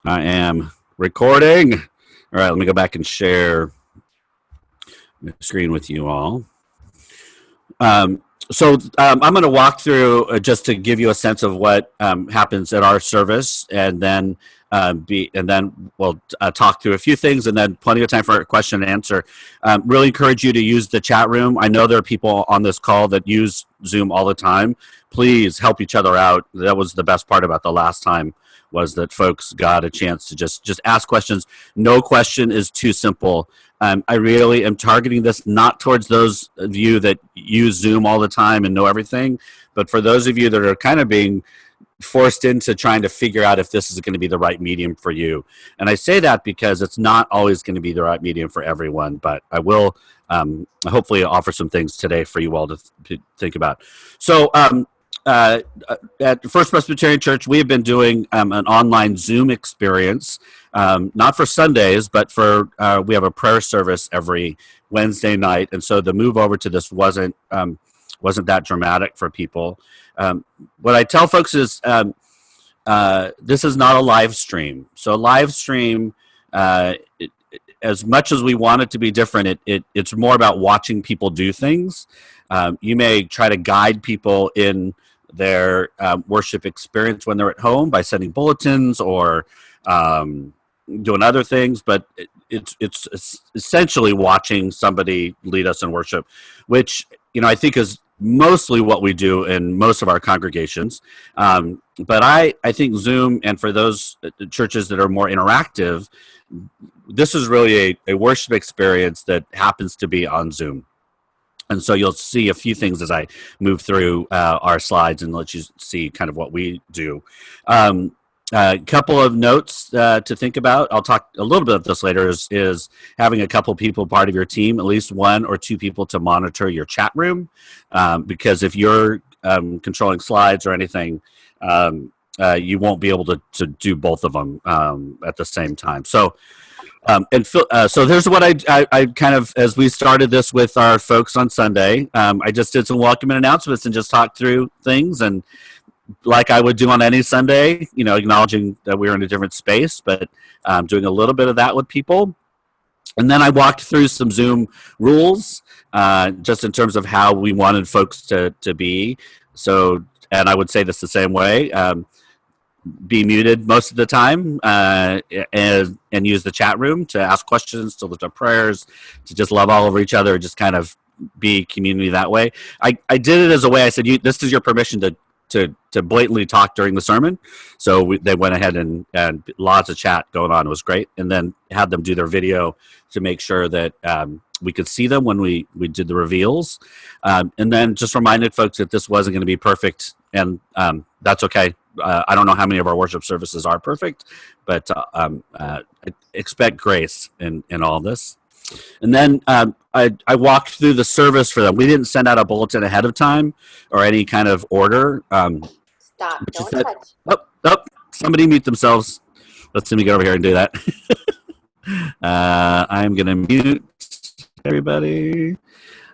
I am recording. All right, let me go back and share the screen with you all. I'm going to walk through just to give you a sense of what happens at our service, and then we'll talk through a few things, and then plenty of time for a question and answer. Really encourage you to use the chat room. I know there are people on this call that use Zoom all the time. Please help each other out. That was the best part about the last time, was that folks got a chance to just ask questions. No question is too simple. I really am targeting this not towards those of you that use Zoom all the time and know everything, but for those of you that are kind of being forced into trying to figure out if this is going to be the right medium for you. And I say that because it's not always going to be the right medium for everyone, but I will hopefully offer some things today for you all to think about. So at First Presbyterian Church, we have been doing an online Zoom experience, not for Sundays, but for we have a prayer service every Wednesday night, and so the move over to this wasn't that dramatic for people. What I tell folks is this is not a live stream. So a live stream, as much as we want it to be different, it's more about watching people do things. You may try to guide people in their worship experience when they're at home by sending bulletins or doing other things, but it's essentially watching somebody lead us in worship, which I think is mostly what we do in most of our congregations. But I think Zoom, and for those churches that are more interactive, this is really a worship experience that happens to be on Zoom. And so you'll see a few things as I move through our slides and let you see kind of what we do. A couple of notes to think about. I'll talk a little bit of this later, is having a couple people part of your team, at least one or two people to monitor your chat room. Because if you're controlling slides or anything, you won't be able to do both of them at the same time. So so here's what I kind of, as we started this with our folks on Sunday, I just did some welcome and announcements and just talked through things, and like I would do on any Sunday, acknowledging that we're in a different space, but doing a little bit of that with people. And then I walked through some Zoom rules, just in terms of how we wanted folks to be. So, and I would say this the same way. Be muted most of the time, and use the chat room to ask questions, to lift up prayers, to just love all over each other, just kind of be community that way. I did it as a way. I said, this is your permission to blatantly talk during the sermon. So they went ahead and lots of chat going on. It was great. And then had them do their video to make sure that we could see them when we did the reveals. And then just reminded folks that this wasn't going to be perfect, and that's okay. I don't know how many of our worship services are perfect, but expect grace in all this. And then I walked through the service for them. We didn't send out a bulletin ahead of time or any kind of order. Stop. Don't touch. Oh, somebody mute themselves. Let's see me get over here and do that. I'm going to mute everybody.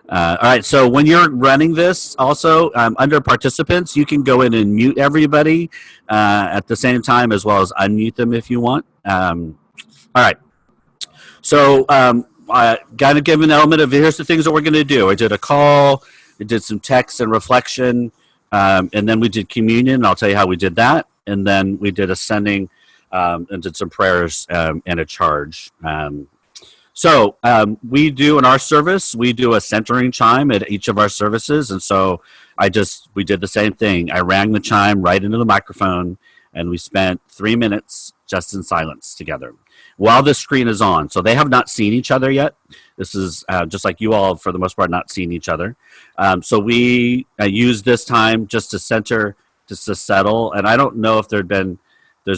All right, so when you're running this, also under participants, you can go in and mute everybody at the same time, as well as unmute them if you want. All right, so I got to give an element of, here's the things that we're going to do. I did a call, I did some text and reflection, and then we did communion. I'll tell you how we did that. And then we did ascending and did some prayers and a charge. So we do in our service, we do a centering chime at each of our services. And so we did the same thing. I rang the chime right into the microphone, and we spent 3 minutes just in silence together while the screen is on. So they have not seen each other yet. This is just like you all, for the most part, not seen each other. So we use this time just to center, just to settle. And I don't know if there's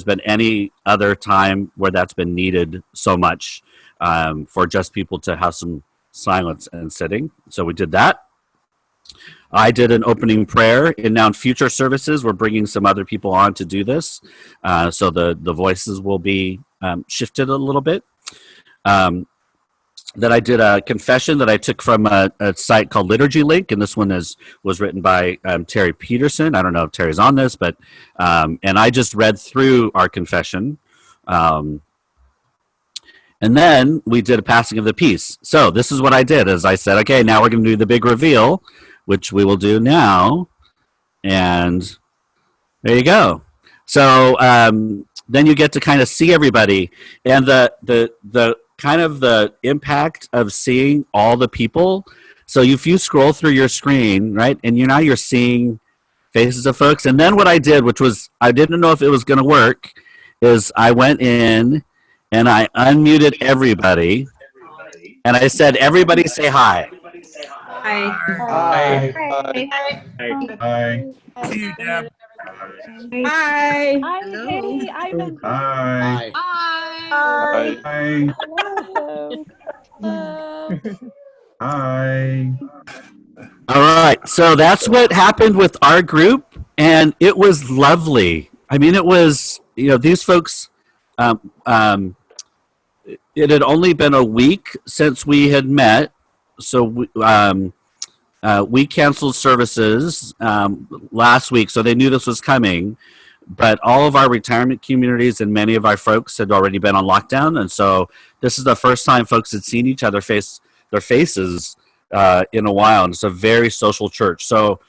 been any other time where that's been needed so much. For just people to have some silence and sitting. So we did that. I did an opening prayer. And now in future services, we're bringing some other people on to do this. So the voices will be shifted a little bit. Then I did a confession that I took from a site called Liturgy Link. And this one was written by Teri Peterson. I don't know if Teri's on this, but and I just read through our confession. And then we did a passing of the peace. So this is what I did. Is I said, okay, now we're going to do the big reveal, which we will do now. And there you go. So then you get to kind of see everybody, and the kind of the impact of seeing all the people. So if you scroll through your screen, right, and now you're seeing faces of folks. And then what I did, which was I didn't know if it was going to work, is I went in and I unmuted everybody, and I said, "Everybody, say hi." Hi. Hi. Hi. See you, Deb. Hi. Hi, Hello. hey, I'm Hi. Hi. Hi. Hello. Hello. Hi. All right. So that's what happened with our group, and it was lovely. I mean, it was, these folks, it had only been a week since we had met. So we canceled services last week, so they knew this was coming. But all of our retirement communities and many of our folks had already been on lockdown, and so this is the first time folks had seen each other their faces in a while, and it's a very social church. So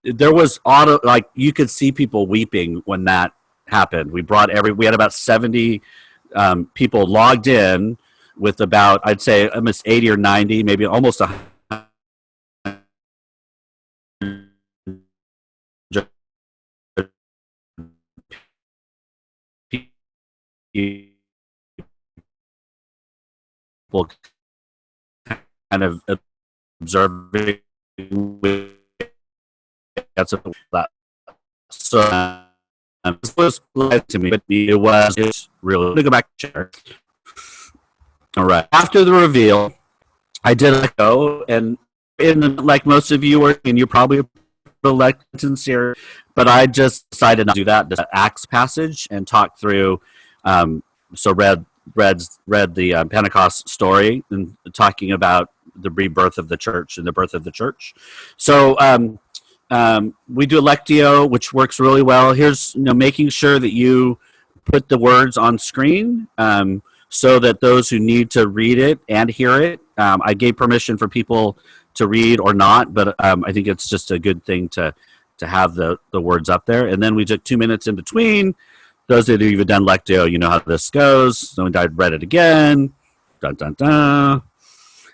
there was you could see people weeping when that happened. We had about 70 people logged in with about, I'd say, almost 80 or 90, maybe almost 100 people kind of observing with that. So this was live to me, but it's really to go back to share. All right. After the reveal, I did let go, and like most of you are, and you're probably sincere, but I just decided not to do that. The Acts passage and talk through. So read the Pentecost story and talking about the rebirth of the church and the birth of the church. So we do Lectio, which works really well. Here's making sure that you put the words on screen so that those who need to read it and hear it. I gave permission for people to read or not, but I think it's just a good thing to have the words up there. And then we took 2 minutes in between. Those of you who've done Lectio, you know how this goes. So I read it again. Dun, dun, dun.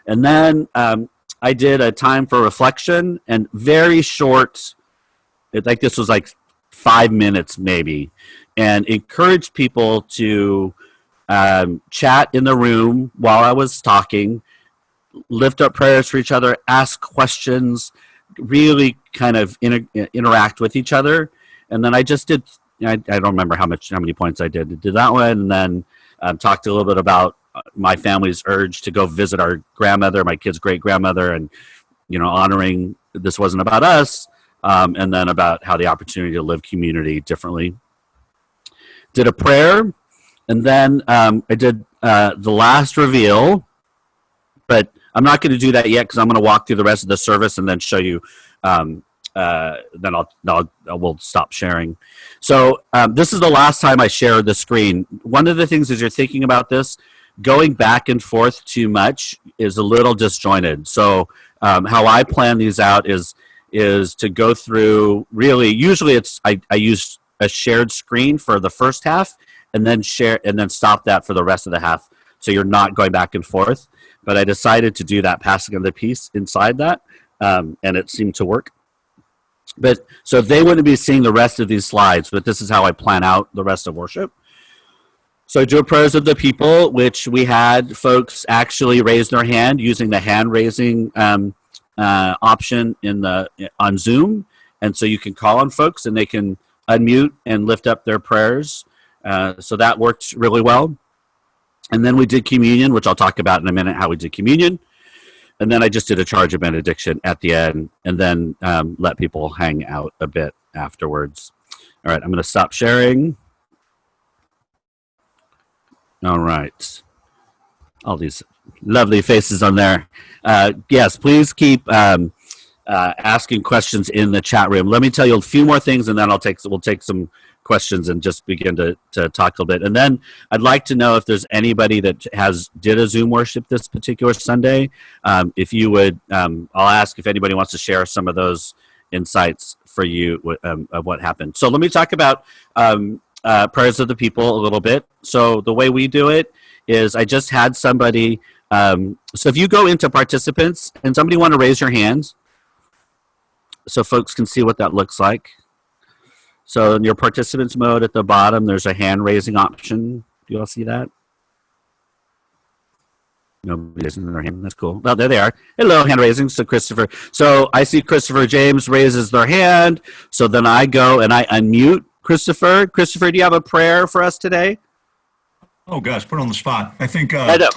And then I did a time for reflection, and very short, this was like 5 minutes maybe, and encouraged people to chat in the room while I was talking, lift up prayers for each other, ask questions, really kind of interact with each other. And then I just did, I don't remember how many points I did. Did that one, and then talked a little bit about my family's urge to go visit our grandmother, my kid's great grandmother, and honoring this wasn't about us, and then about how the opportunity to live community differently. Did a prayer, and then I did the last reveal, but I'm not going to do that yet because I'm going to walk through the rest of the service and then show you. Then we'll stop sharing. So this is the last time I shared the screen. One of the things as you're thinking about this, going back and forth too much is a little disjointed. So how I plan these out is to go through, really, usually I use a shared screen for the first half and then stop that for the rest of the half. So you're not going back and forth. But I decided to do that passing of the peace inside that, and it seemed to work. But so they wouldn't be seeing the rest of these slides, but this is how I plan out the rest of worship. So I do prayers of the people, which we had folks actually raise their hand using the hand raising option on Zoom, and so you can call on folks and they can unmute and lift up their prayers. So that worked really well. And then we did communion, which I'll talk about in a minute, how we did communion. And then I just did a charge of benediction at the end, and then let people hang out a bit afterwards. All right, I'm going to stop sharing. All right. All these lovely faces on there. Yes, please keep asking questions in the chat room. Let me tell you a few more things, and then we'll take some questions and just begin to talk a little bit. And then I'd like to know if there's anybody that did a Zoom worship this particular Sunday. If you would, I'll ask if anybody wants to share some of those insights for you of what happened. So let me talk about prayers of the people a little bit. So the way we do it is I just had somebody, so if you go into participants and somebody want to raise your hands so folks can see what that looks like. So in your participants mode at the bottom, there's a hand raising option. Do you all see that? Nobody raising their hand. That's cool. Well, there they are. Hello, hand raising. So Christopher. So I see Christopher James raises their hand. So then I go and I unmute Christopher. Christopher, do you have a prayer for us today? Oh gosh, put on the spot. I think I know.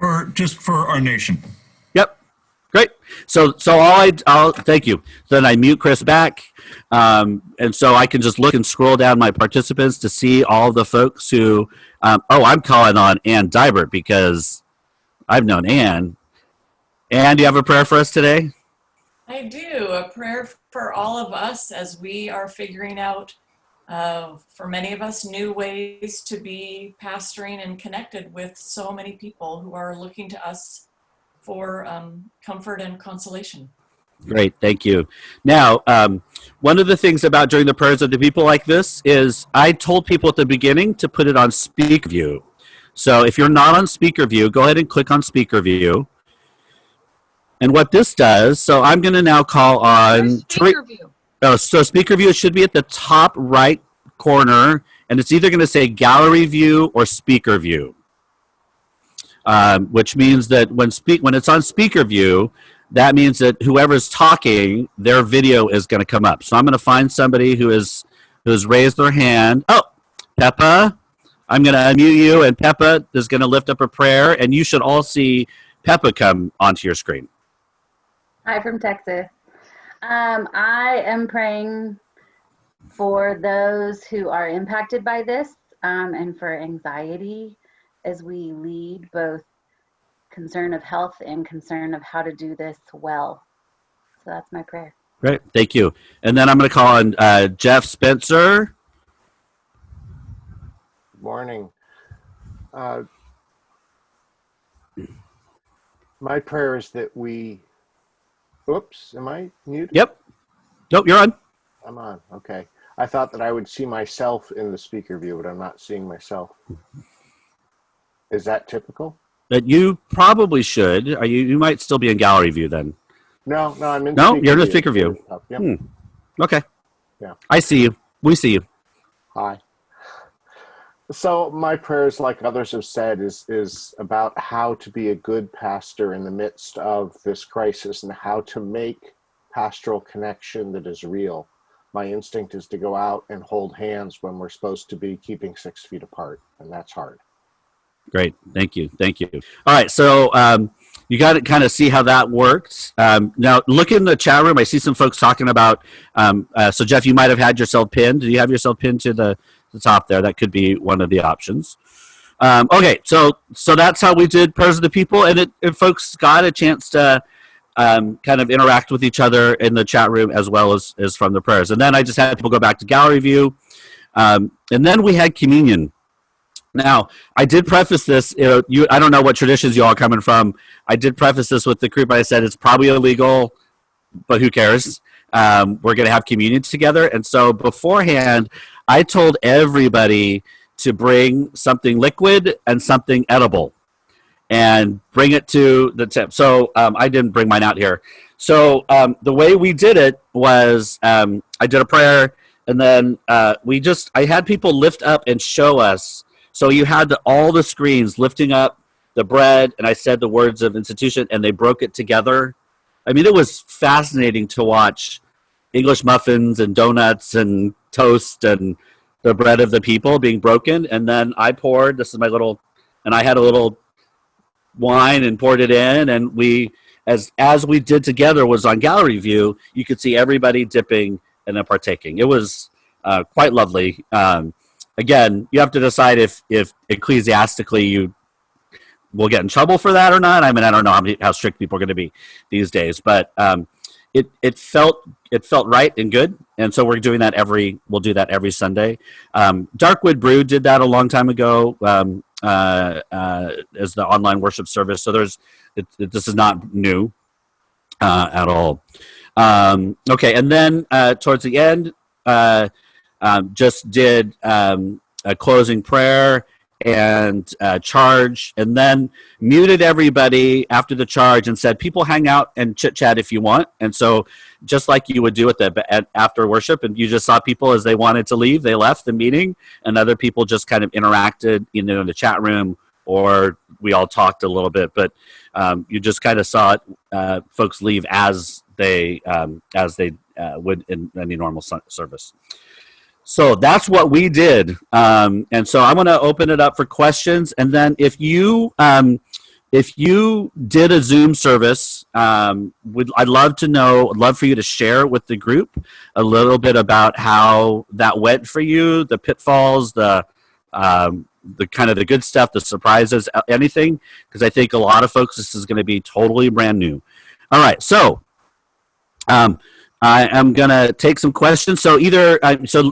for our nation. Yep. Great. So I'll thank you. Then I mute Chris back. And so I can just look and scroll down my participants to see all the folks who, I'm calling on Ann Dybert because I've known Ann. Ann, do you have a prayer for us today? I do. A prayer for all of us as we are figuring out, for many of us, new ways to be pastoring and connected with so many people who are looking to us for comfort and consolation. Great, thank you. Now, one of the things about doing the prayers of the people like this is I told people at the beginning to put it on speaker view. So if you're not on speaker view, go ahead and click on speaker view. And what this does, so I'm going to now call on Speaker view. Oh, so speaker view should be at the top right corner, and it's either going to say gallery view or speaker view, which means that when it's on speaker view, that means that whoever's talking, their video is going to come up. So I'm going to find somebody who's raised their hand. Oh, Peppa, I'm going to unmute you, and Peppa is going to lift up a prayer, and you should all see Peppa come onto your screen. Hi from Texas. I am praying for those who are impacted by this and for anxiety as we lead both concern of health and concern of how to do this well. So that's my prayer. Great, thank you. And then I'm going to call on Jeff Spencer. Good morning. My prayer is that we, oops, am I muted? Yep. Nope, you're on. I'm on, okay. I thought that I would see myself in the speaker view, but I'm not seeing myself. Is that typical? That you probably should. You might still be in gallery view then. No, I'm in No, speaker you're in the view. speaker view. Yep. Okay. Yeah. I see you. We see you. Hi. So my prayers, like others have said, is about how to be a good pastor in the midst of this crisis and how to make pastoral connection that is real. My instinct is to go out and hold hands when we're supposed to be keeping 6 feet apart, and that's hard. Great. Thank you. Thank you. All right. So you got to kind of see how that works. Now, look in the chat room. I see some folks talking about, so Jeff, you might have had yourself pinned. Do you have yourself pinned to the top there? That could be one of the options. Okay. So that's how we did prayers of the people. And folks got a chance to kind of interact with each other in the chat room as well as from the prayers. And then I just had people go back to gallery view. And then we had communion. Now, I did preface this, I don't know what traditions you all are coming from. I did preface this with the group. I said it's probably illegal, but who cares? We're going to have communion together. And so beforehand, I told everybody to bring something liquid and something edible and bring it to the tip. So I didn't bring mine out here. So the way we did it was I did a prayer, and then I had people lift up and show us. So you had all the screens lifting up the bread, and I said the words of institution, and they broke it together. I mean, it was fascinating to watch English muffins and donuts and toast and the bread of the people being broken. And then I poured, this is my little, and I had a little wine and poured it in. And we, as we did together was on gallery view, you could see everybody dipping and then partaking. It was quite lovely. Again, you have to decide if ecclesiastically you will get in trouble for that or not. I mean, I don't know how strict people are going to be these days, but it felt right and good, and so we'll do that every Sunday. Darkwood Brew did that a long time ago as the online worship service. So this is not new at all. Okay, and then towards the end, just did a closing prayer and charge, and then muted everybody after the charge and said, people hang out and chit chat if you want. And so just like you would do after worship, and you just saw people as they wanted to leave, they left the meeting, and other people just kind of interacted in the chat room, or we all talked a little bit, but you just kind of saw folks leave as they would in any normal service. So that's what we did, and so I'm going to open it up for questions. And then if you did a Zoom service, I'd love to know. I'd love for you to share with the group a little bit about how that went for you, the pitfalls, the kind of the good stuff, the surprises, anything, because I think a lot of folks, this is going to be totally brand new. All right, so. I am gonna take some questions. So so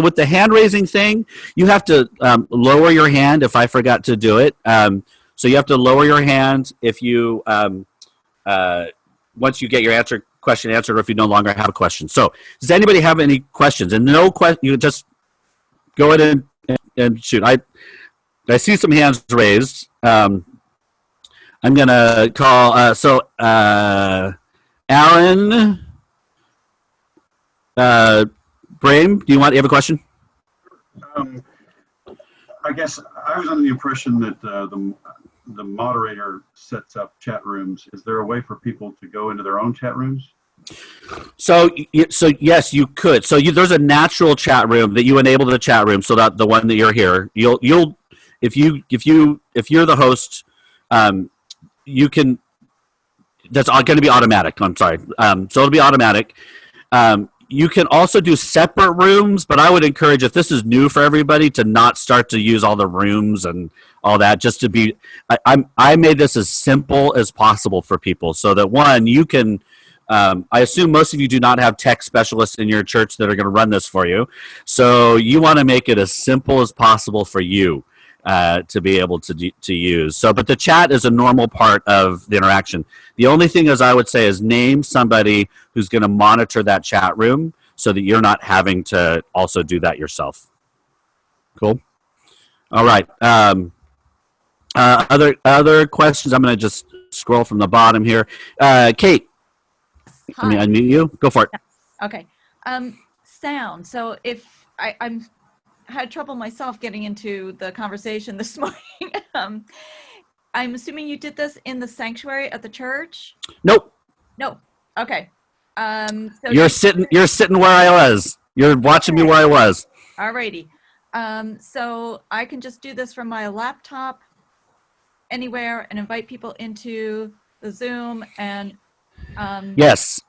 with the hand raising thing, you have to lower your hand if I forgot to do it. So you have to lower your hand if you once you get your question answered, or if you no longer have a question. So does anybody have any questions? And no question, you just go ahead and shoot. I see some hands raised. I'm gonna call. Aaron. Brahim, do you have a question? I guess I was under the impression that the moderator sets up chat rooms. Is there a way for people to go into their own chat rooms? So yes, you could. So there's a natural chat room that you enable the chat room, so that the one that you're here, you'll if you're the host, you can. That's going to be automatic. I'm sorry. So it'll be automatic. You can also do separate rooms, but I would encourage, if this is new for everybody, to not start to use all the rooms and all that. Just to be, I made this as simple as possible for people, so that one, you can. I assume most of you do not have tech specialists in your church that are going to run this for you, so you want to make it as simple as possible for you to be able to use. So, but the chat is a normal part of the interaction. The only thing is, I would say, is name somebody who's going to monitor that chat room, so that you're not having to also do that yourself. Cool. All right. Other questions? I'm going to just scroll from the bottom here. Kate, let me unmute you. Go for it. Okay. Sound. So if I'm had trouble myself getting into the conversation this morning. I'm assuming you did this in the sanctuary at the church? Nope. No. Okay. So you're sitting where I was. You're watching me where I was. Alrighty. So I can just do this from my laptop anywhere and invite people into the Zoom and yes.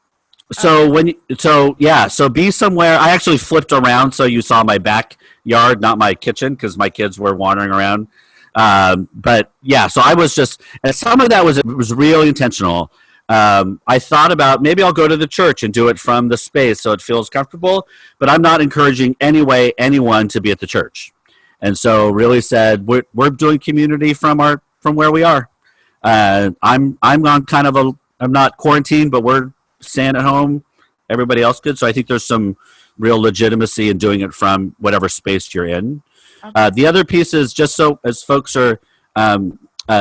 So so be somewhere. I actually flipped around so you saw my backyard, not my kitchen, because my kids were wandering around. But yeah, so I was just, and some of that was really intentional. I thought about, maybe I'll go to the church and do it from the space so it feels comfortable, but I'm not encouraging anyone to be at the church. And so really said, we're doing community from where we are. I'm on kind of I'm not quarantined, but we're staying at home. Everybody else good. So I think there's some real legitimacy in doing it from whatever space you're in. Okay. The other piece is, just so as folks are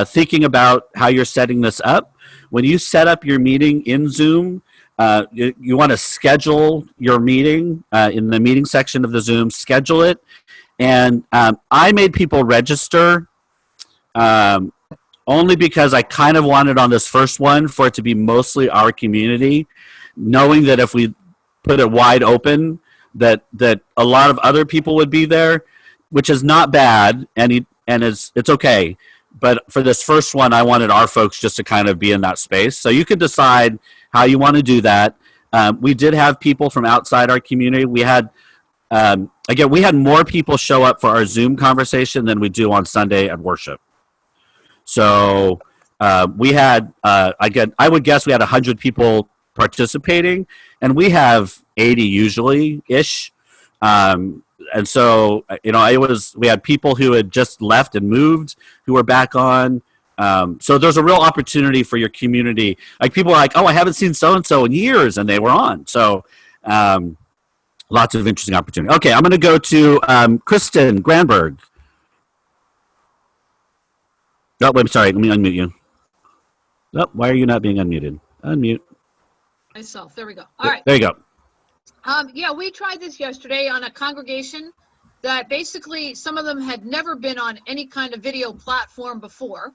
thinking about how you're setting this up, when you set up your meeting in Zoom, you want to schedule your meeting in the meeting section of the Zoom, schedule it. And I made people register only because I kind of wanted on this first one for it to be mostly our community, knowing that if we put it wide open, that a lot of other people would be there, which is not bad, and it's okay. But for this first one, I wanted our folks just to kind of be in that space. So you can decide how you want to do that. We did have people from outside our community. We had, again, we had more people show up for our Zoom conversation than we do on Sunday at worship. So we had, again, I would guess we had 100 people participating, and we have 80 usually ish. And so, we had people who had just left and moved who were back on. So there's a real opportunity for your community. Like people are like, oh, I haven't seen so-and-so in years, and they were on. So lots of interesting opportunity. Okay, I'm going to go to Kristen Granberg. Oh, I'm sorry. Let me unmute you. Oh, why are you not being unmuted? Unmute. Myself. There we go. All right. There you go. Yeah, we tried this yesterday on a congregation that basically some of them had never been on any kind of video platform before.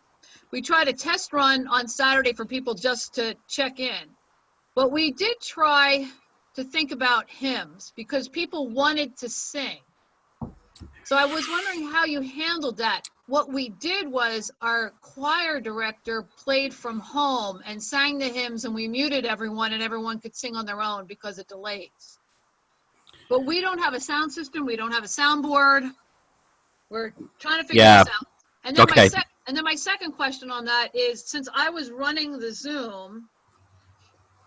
We tried a test run on Saturday for people just to check in. But we did try to think about hymns because people wanted to sing. So I was wondering how you handled that. What we did was our choir director played from home and sang the hymns, and we muted everyone and everyone could sing on their own because of delays. But we don't have a sound system. We don't have a soundboard. We're trying to figure this out. And then, Okay. my second question on that is, since I was running the Zoom,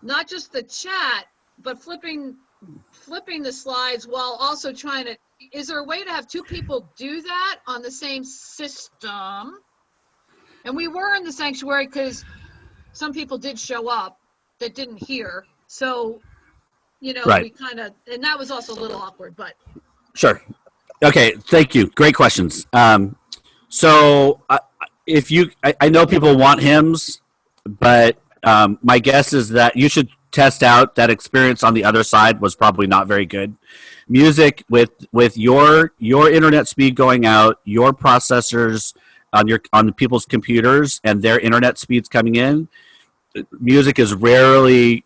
not just the chat, but flipping the slides while also trying to, is there a way to have two people do that on the same system? And we were in the sanctuary because some people did show up that didn't hear. So, Right. we kind of, and that was also a little awkward, but. Sure. Okay. Thank you. Great questions. So I know people want hymns, but my guess is that you should test out that experience on the other side was probably not very good. Music with your internet speed going out, your processors on the people's computers and their internet speeds coming in, music is rarely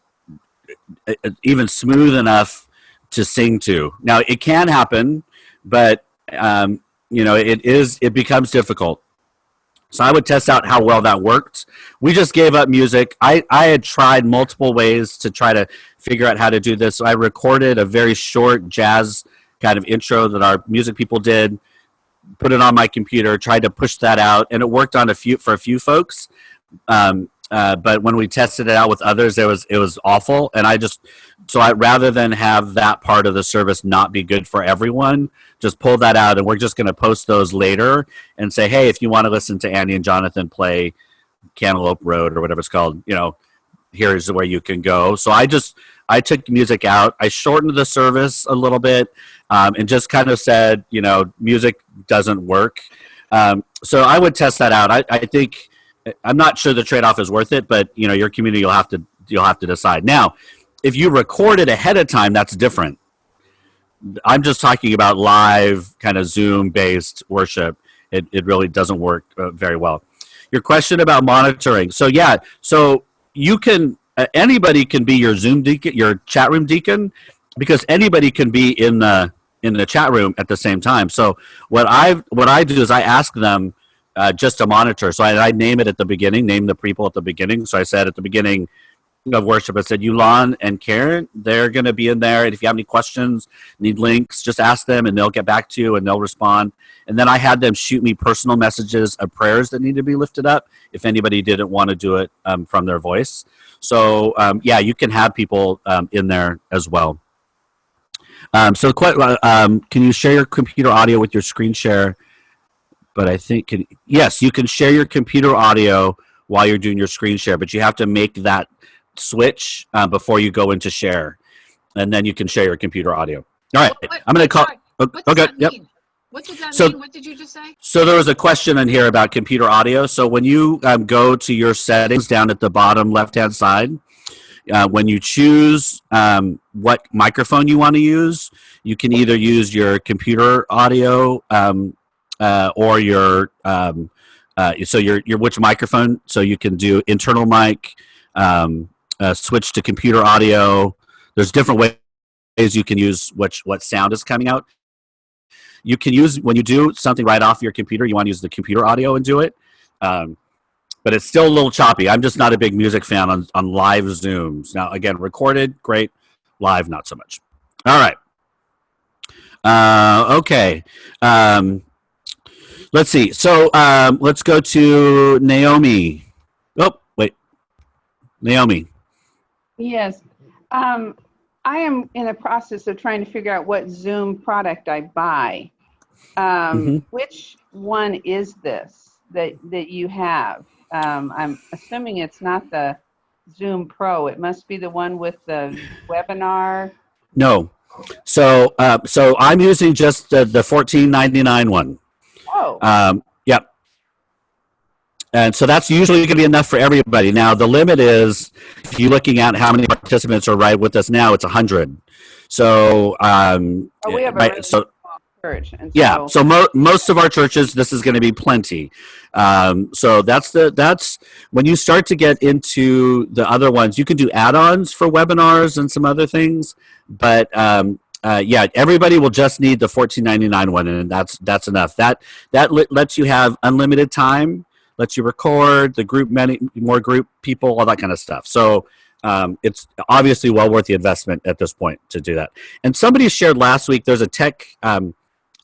even smooth enough to sing to. Now it can happen, but it becomes difficult. So I would test out how well that worked. We just gave up music. I had tried multiple ways to try to figure out how to do this. So I recorded a very short jazz kind of intro that our music people did, put it on my computer, tried to push that out, and it worked on for a few folks. But when we tested it out with others, it was awful. And rather than have that part of the service not be good for everyone, just pull that out, and we're just going to post those later and say, hey, if you want to listen to Andy and Jonathan play Cantaloupe Road or whatever it's called, here's where you can go. So I took music out. I shortened the service a little bit and just kind of said, music doesn't work. So I would test that out. I think. I'm not sure the trade-off is worth it, but your community you'll have to decide. Now, if you record it ahead of time, that's different. I'm just talking about live kind of Zoom-based worship. It really doesn't work very well. Your question about monitoring. So you can anybody can be your Zoom deacon, your chat room deacon, because anybody can be in the chat room at the same time. So what I do is I ask them. Just to monitor. So I name it at the beginning, name the people at the beginning. So I said at the beginning of worship, I said, Yulan and Karen, they're going to be in there. And if you have any questions, need links, just ask them and they'll get back to you and they'll respond. And then I had them shoot me personal messages of prayers that need to be lifted up if anybody didn't want to do it from their voice. So you can have people in there as well. Can you share your computer audio with your screen share? But I think, yes, you can share your computer audio while you're doing your screen share, but you have to make that switch before you go into share, and then you can share your computer audio. All right, I'm going to call. What does that mean? What does that mean? What did you just say? So there was a question in here about computer audio. So when you go to your settings down at the bottom left-hand side, when you choose what microphone you want to use, you can either use your computer audio or your which microphone. So you can do internal mic, switch to computer audio. There's different ways you can use what sound is coming out. You can use, when you do something right off your computer, you want to use the computer audio and do it. But it's still a little choppy. I'm just not a big music fan on live Zooms. Now, again, recorded, great. Live, not so much. All right. Okay. Let's see. So let's go to Naomi. Oh, wait. Naomi. Yes. I am in the process of trying to figure out what Zoom product I buy. Which one is this that you have? I'm assuming it's not the Zoom Pro. It must be the one with the webinar. No. So I'm using just the $14.99 one. Oh. Yep. And so that's usually going to be enough for everybody. Now the limit is, if you're looking at how many participants are right with us now, it's 100. So We have a really small church. And yeah. So most of our churches, this is going to be plenty. So that's when you start to get into the other ones, you can do add-ons for webinars and some other things, but yeah, everybody will just need the $14.99 one, and that's enough. That lets you have unlimited time, lets you record the group, many more group people, all that kind of stuff. So it's obviously well worth the investment at this point to do that. And somebody shared last week, there's a tech on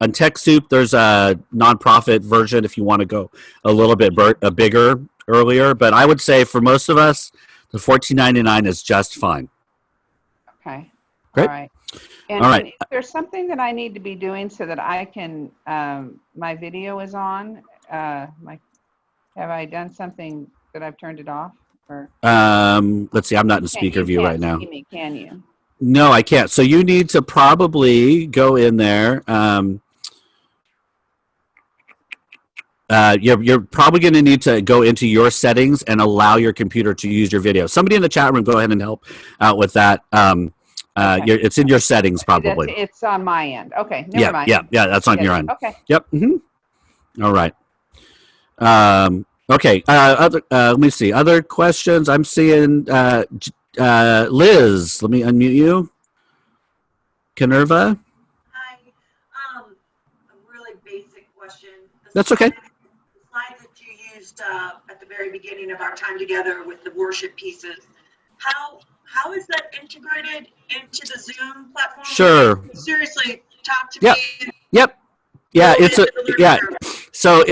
TechSoup, there's a nonprofit version if you want to go a little bit bigger earlier. But I would say for most of us, the $14.99 is just fine. Okay. Great. All right. And, all right. And is there something that I need to be doing so that I can, my video is on? Have I done something that I've turned it off? Or let's see, I'm not in speaker view right now. See me, can you? No, I can't. So you need to probably go in there. You're probably going to need to go into your settings and allow your computer to use your video. Somebody in the chat room, go ahead and help out with that. Okay. It's in your settings probably. It's on my end. Okay, never mind. Yeah, that's on your end. Okay. Yep. All right. Okay. Let me see. Other questions? I'm seeing Liz. Let me unmute you. Canerva. Hi. A really basic question. That's okay. The slides that you used at the very beginning of our time together with the worship pieces. How is that integrated into the Zoom platform? Sure. Seriously, talk to me. Yep. Yeah, So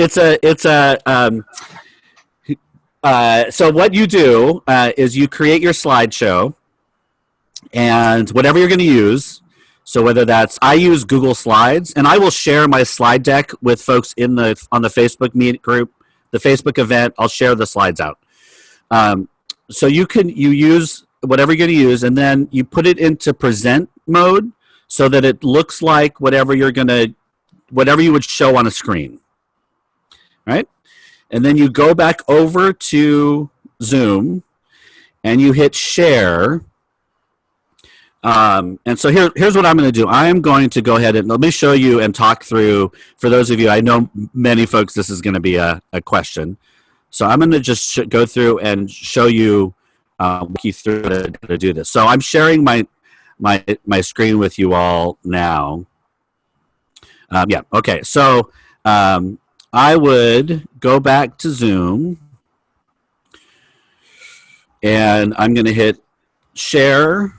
so what you do is you create your slideshow, and whatever you're going to use. So whether that's, I use Google Slides, and I will share my slide deck with folks on the Facebook meet group, the Facebook event. I'll share the slides out. So you use whatever you're going to use, and then you put it into present mode so that it looks like whatever you would show on a screen, right? And then you go back over to Zoom and you hit share. And so here's what I'm going to do. I am going to go ahead and let me show you and talk through, for those of you, I know many folks, this is going to be a question. So I'm going to just go through and show you, walk you through how to do this. So I'm sharing my screen with you all now. Yeah, okay. So I would go back to Zoom, and I'm going to hit share.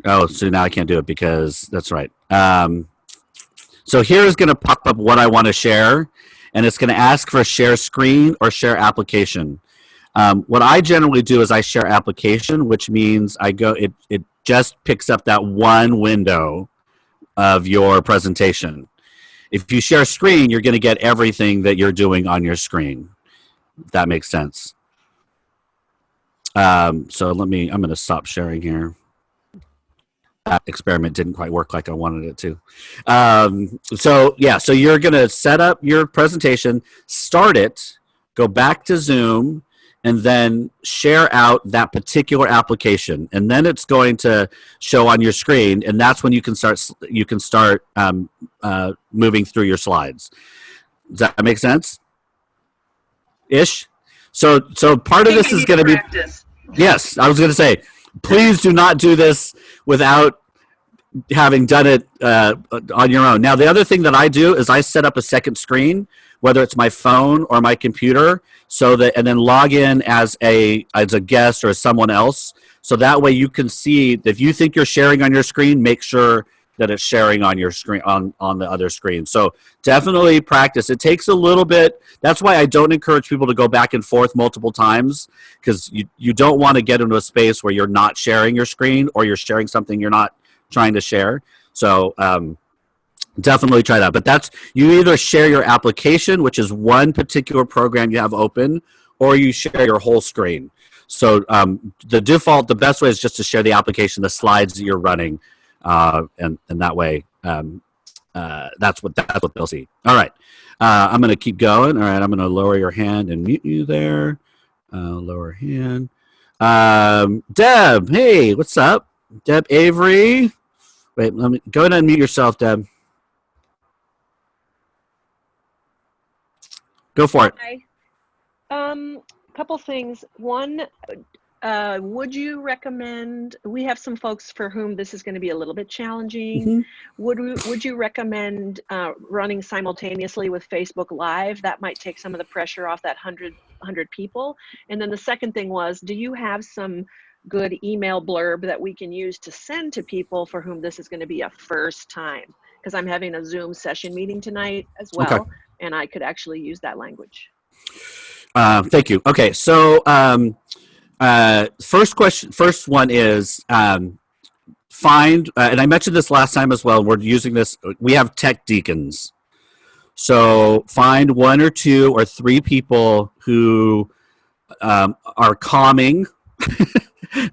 Oh, so now I can't do it because that's right. So here's going to pop up what I want to share, and it's going to ask for share screen or share application. What I generally do is I share application, which means it just picks up that one window of your presentation. If you share screen, you're going to get everything that you're doing on your screen, if that makes sense. So I'm going to stop sharing here. That experiment didn't quite work like I wanted it to. So you're going to set up your presentation, start it, go back to Zoom, and then share out that particular application, and then it's going to show on your screen, and that's when you can start moving through your slides. Does that make sense? Ish. So part of this is going to be. Yes, I was going to say, please do not do this without having done it on your own. Now, the other thing that I do is I set up a second screen, whether it's my phone or my computer, and then log in as a guest or as someone else. So that way you can see, if you think you're sharing on your screen, make sure that it's sharing on your screen on the other screen. So definitely practice. It takes a little bit. That's why I don't encourage people to go back and forth multiple times, because you don't want to get into a space where you're not sharing your screen or you're sharing something you're not trying to share. So definitely try that. But that's, you either share your application, which is one particular program you have open, or you share your whole screen. So the best way is just to share the application, the slides that you're running, and that way that's what they'll see. All right, I'm going to keep going. All right, I'm going to lower your hand and mute you there. Lower hand. Deb, hey, what's up? Deb Avery. Wait, let me go ahead and mute yourself, Deb. Go for it. Hi. Couple things. One, would you recommend, we have some folks for whom this is going to be a little bit challenging. Would you recommend running simultaneously with Facebook Live? That might take some of the pressure off that 100 people. And then the second thing was, do you have some good email blurb that we can use to send to people for whom this is going to be a first time? Because I'm having a Zoom session meeting tonight as well, okay, and I could actually use that language. Thank you. Okay, so first one is find, and I mentioned this last time as well, we're using this, we have tech deacons. So find 1 or 2 or 3 people who are calming,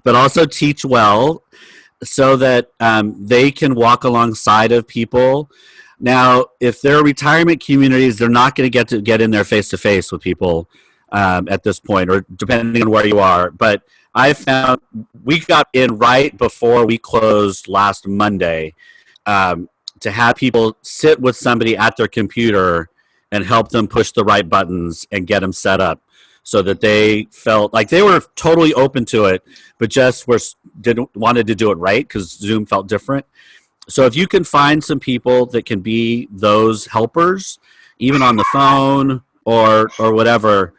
but also teach well, so that they can walk alongside of people. Now, if they're retirement communities, they're not going to get in there face-to-face with people at this point, or depending on where you are. But I found we got in right before we closed last Monday to have people sit with somebody at their computer and help them push the right buttons and get them set up, so that they felt like they were totally open to it, but just wanted to do it right, because Zoom felt different. So if you can find some people that can be those helpers, even on the phone or whatever,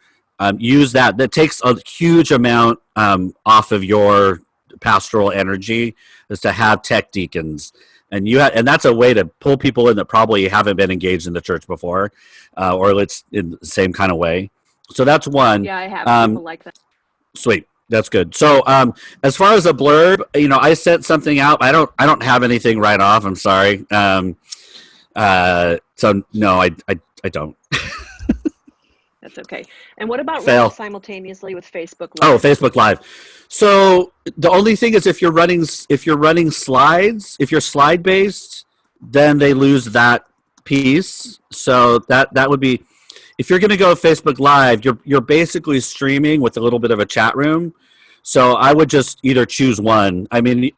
use that. That takes a huge amount off of your pastoral energy, is to have tech deacons. And and that's a way to pull people in that probably haven't been engaged in the church before, or it's in the same kind of way. So that's one. Yeah, I have people like that. Sweet. That's good. So as far as a blurb, I sent something out. I don't have anything right off. I'm sorry. So no, I don't. That's okay. And what about running simultaneously with Facebook Live? Oh, Facebook Live. So the only thing is, if you're running slides, if you're slide based, then they lose that piece. So that would be, if you're going to go Facebook Live, you're basically streaming with a little bit of a chat room. So I would just either choose one. I mean,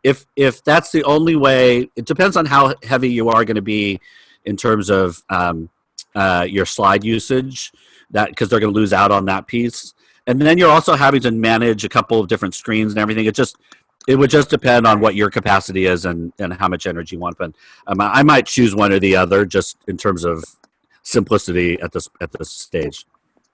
if that's the only way, it depends on how heavy you are going to be in terms of your slide usage, because they're going to lose out on that piece. And then you're also having to manage a couple of different screens and everything. It would just depend on what your capacity is and how much energy you want. But I might choose one or the other, just in terms of simplicity at this stage.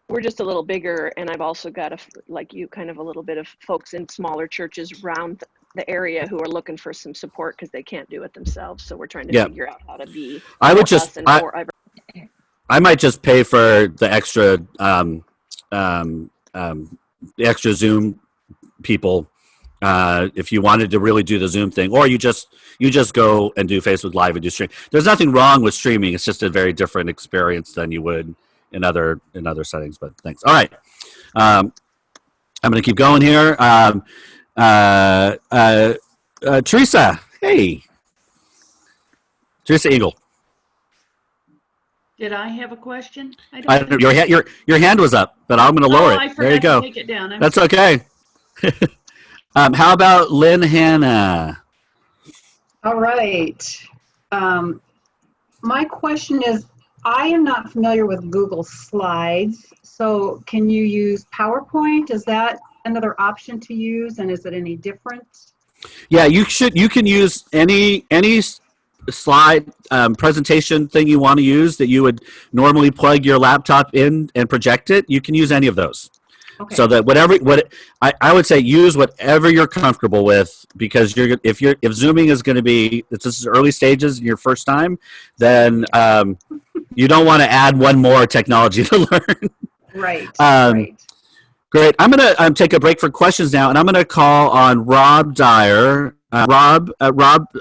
We're just a little bigger, and I've also got like you, kind of a little bit of folks in smaller churches around the area who are looking for some support because they can't do it themselves. So we're trying to figure out how to be. I might just pay for the extra Zoom people if you wanted to really do the Zoom thing, or you just go and do Facebook Live and do stream. There's nothing wrong with streaming. It's just a very different experience than you would in other settings. But thanks. All right, I'm going to keep going here. Teresa, hey, Teresa Eagle. Did I have a question? Your hand was up, but I'm going to lower it. I forgot there you go. To take it down. That's okay. How about Lynn Hanna? All right. My question is, I am not familiar with Google Slides, so can you use PowerPoint? Is that another option to use, and is it any different? Yeah, you can use any slide presentation thing you want to use that you would normally plug your laptop in and project it. You can use any of those. Okay. So that I would say use whatever you're comfortable with, because if Zooming is going to be, this is early stages, your first time, then you don't want to add one more technology to learn. Right. Um, right. Great. I'm going to take a break for questions now, and I'm going to call on Rob Dyer. Rob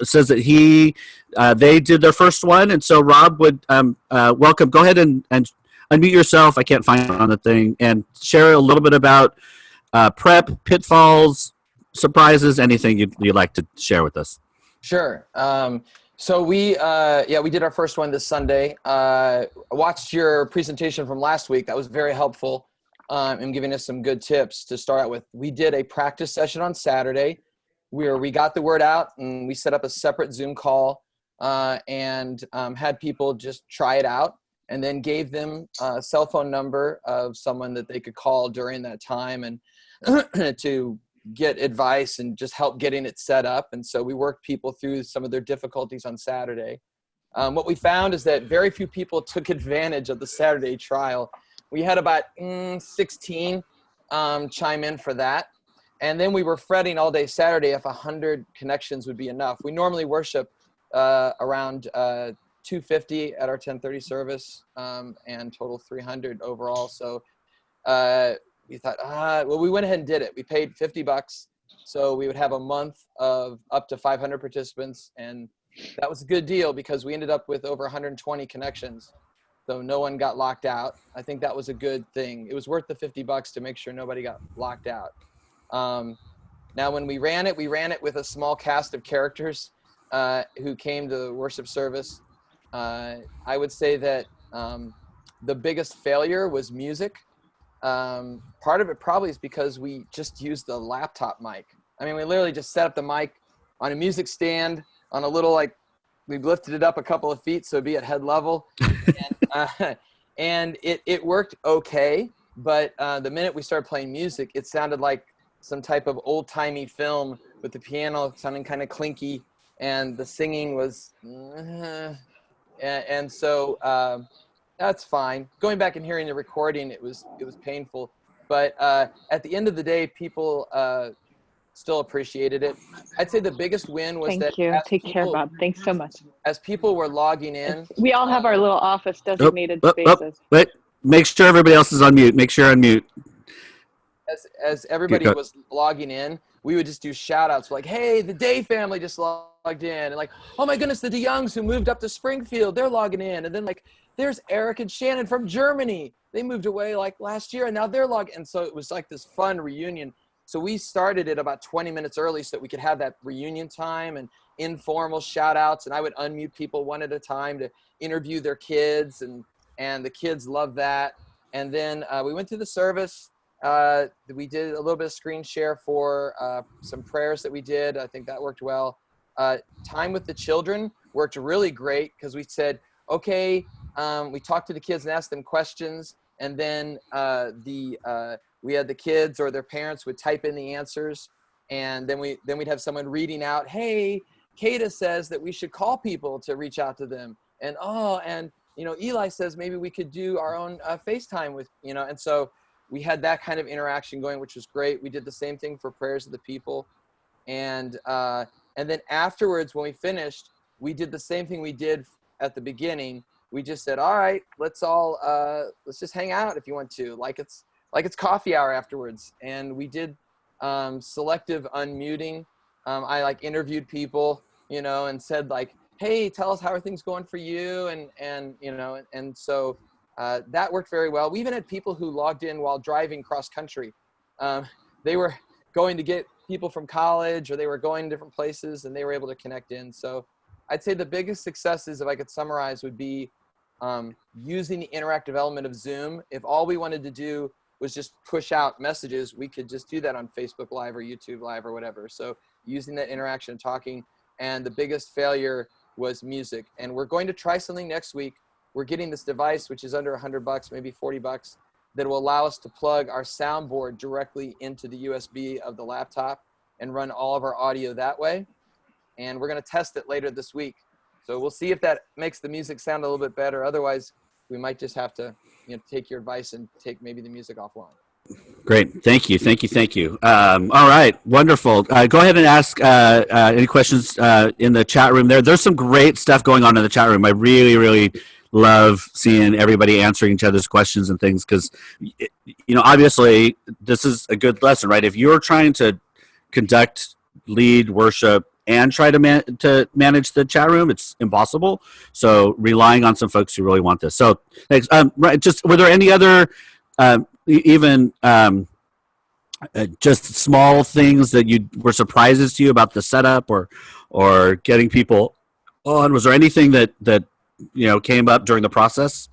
says that they did their first one, and so Rob would welcome. Go ahead and unmute yourself. I can't find it on the thing, and share a little bit about prep, pitfalls, surprises, anything you'd like to share with us. Sure. So we did our first one this Sunday. Watched your presentation from last week. That was very helpful in giving us some good tips to start out with. We did a practice session on Saturday where we got the word out, and we set up a separate Zoom call and had people just try it out, and then gave them a cell phone number of someone that they could call during that time and to get advice and just help getting it set up. And so we worked people through some of their difficulties on Saturday. What we found is that very few people took advantage of the Saturday trial. We had about 16 chime in for that. And then we were fretting all day Saturday if 100 connections would be enough. We normally worship around 250 at our 10:30 service and total 300 overall. So we thought, well, we went ahead and did it. We paid $50. So we would have a month of up to 500 participants. And that was a good deal because we ended up with over 120 connections. So no one got locked out. I think that was a good thing. It was worth the $50 to make sure nobody got locked out. Now, when we ran it with a small cast of characters who came to the worship service. I would say that the biggest failure was music. Part of it probably is because we just used the laptop mic. I mean, we literally just set up the mic on a music stand on a little, we lifted it up a couple of feet so it'd be at head level. And it worked okay. But the minute we started playing music, it sounded like some type of old-timey film with the piano sounding kind of clinky, and the singing was, and so that's fine. Going back and hearing the recording, it was painful. But at the end of the day, people still appreciated it. I'd say the biggest win was Thank you. Take care, Bob. Thanks so much. As people were logging in. We all have our little office designated spaces. Wait, make sure everybody else is on mute. Make sure you're on mute. As everybody was logging in, we would just do shout outs like, hey, the Day family just logged in. And like, oh my goodness, the DeYoungs who moved up to Springfield, they're logging in. And then like, there's Eric and Shannon from Germany. They moved away like last year and now they're logging. And so it was like this fun reunion. So we started it about 20 minutes early so that we could have that reunion time and informal shout outs. And I would unmute people one at a time to interview their kids. And the kids loved that. And then we went through the service. We did a little bit of screen share for some prayers that we did. I think that worked well. Time with the children worked really great because we said, okay, we talked to the kids and asked them questions. And then we had the kids or their parents would type in the answers. And then we'd have someone reading out, hey, Kata says that we should call people to reach out to them. And, Eli says maybe we could do our own FaceTime with, and so we had that kind of interaction going, which was great. We did the same thing for prayers of the people. And then afterwards, when we finished, we did the same thing we did at the beginning. We just said, all right, let's just hang out if you want to, like it's coffee hour afterwards. And we did selective unmuting. I interviewed people, and said like, hey, tell us how are things going for you? And so that worked very well. We even had people who logged in while driving cross country. They were going to get people from college or they were going to different places and they were able to connect in. So I'd say the biggest successes, if I could summarize, would be using the interactive element of Zoom. If all we wanted to do was just push out messages, we could just do that on Facebook Live or YouTube Live or whatever. So using that interaction and talking. And the biggest failure was music. And we're going to try something next week. We're getting this device, which is under $100, maybe $40, that will allow us to plug our soundboard directly into the USB of the laptop and run all of our audio that way. And we're going to test it later this week. So we'll see if that makes the music sound a little bit better. Otherwise, we might just have to take your advice and take maybe the music offline. Great. Thank you. All right. Wonderful. Go ahead and ask any questions in the chat room there. There's some great stuff going on in the chat room. I really, really love seeing everybody answering each other's questions and things because, obviously this is a good lesson, right? If you're trying to conduct, lead, worship, and try to manage the chat room, it's impossible. So relying on some folks who really want this. So thanks. Right. Just were there any other just small things that you were surprises to you about the setup or getting people on? Was there anything that came up during the process?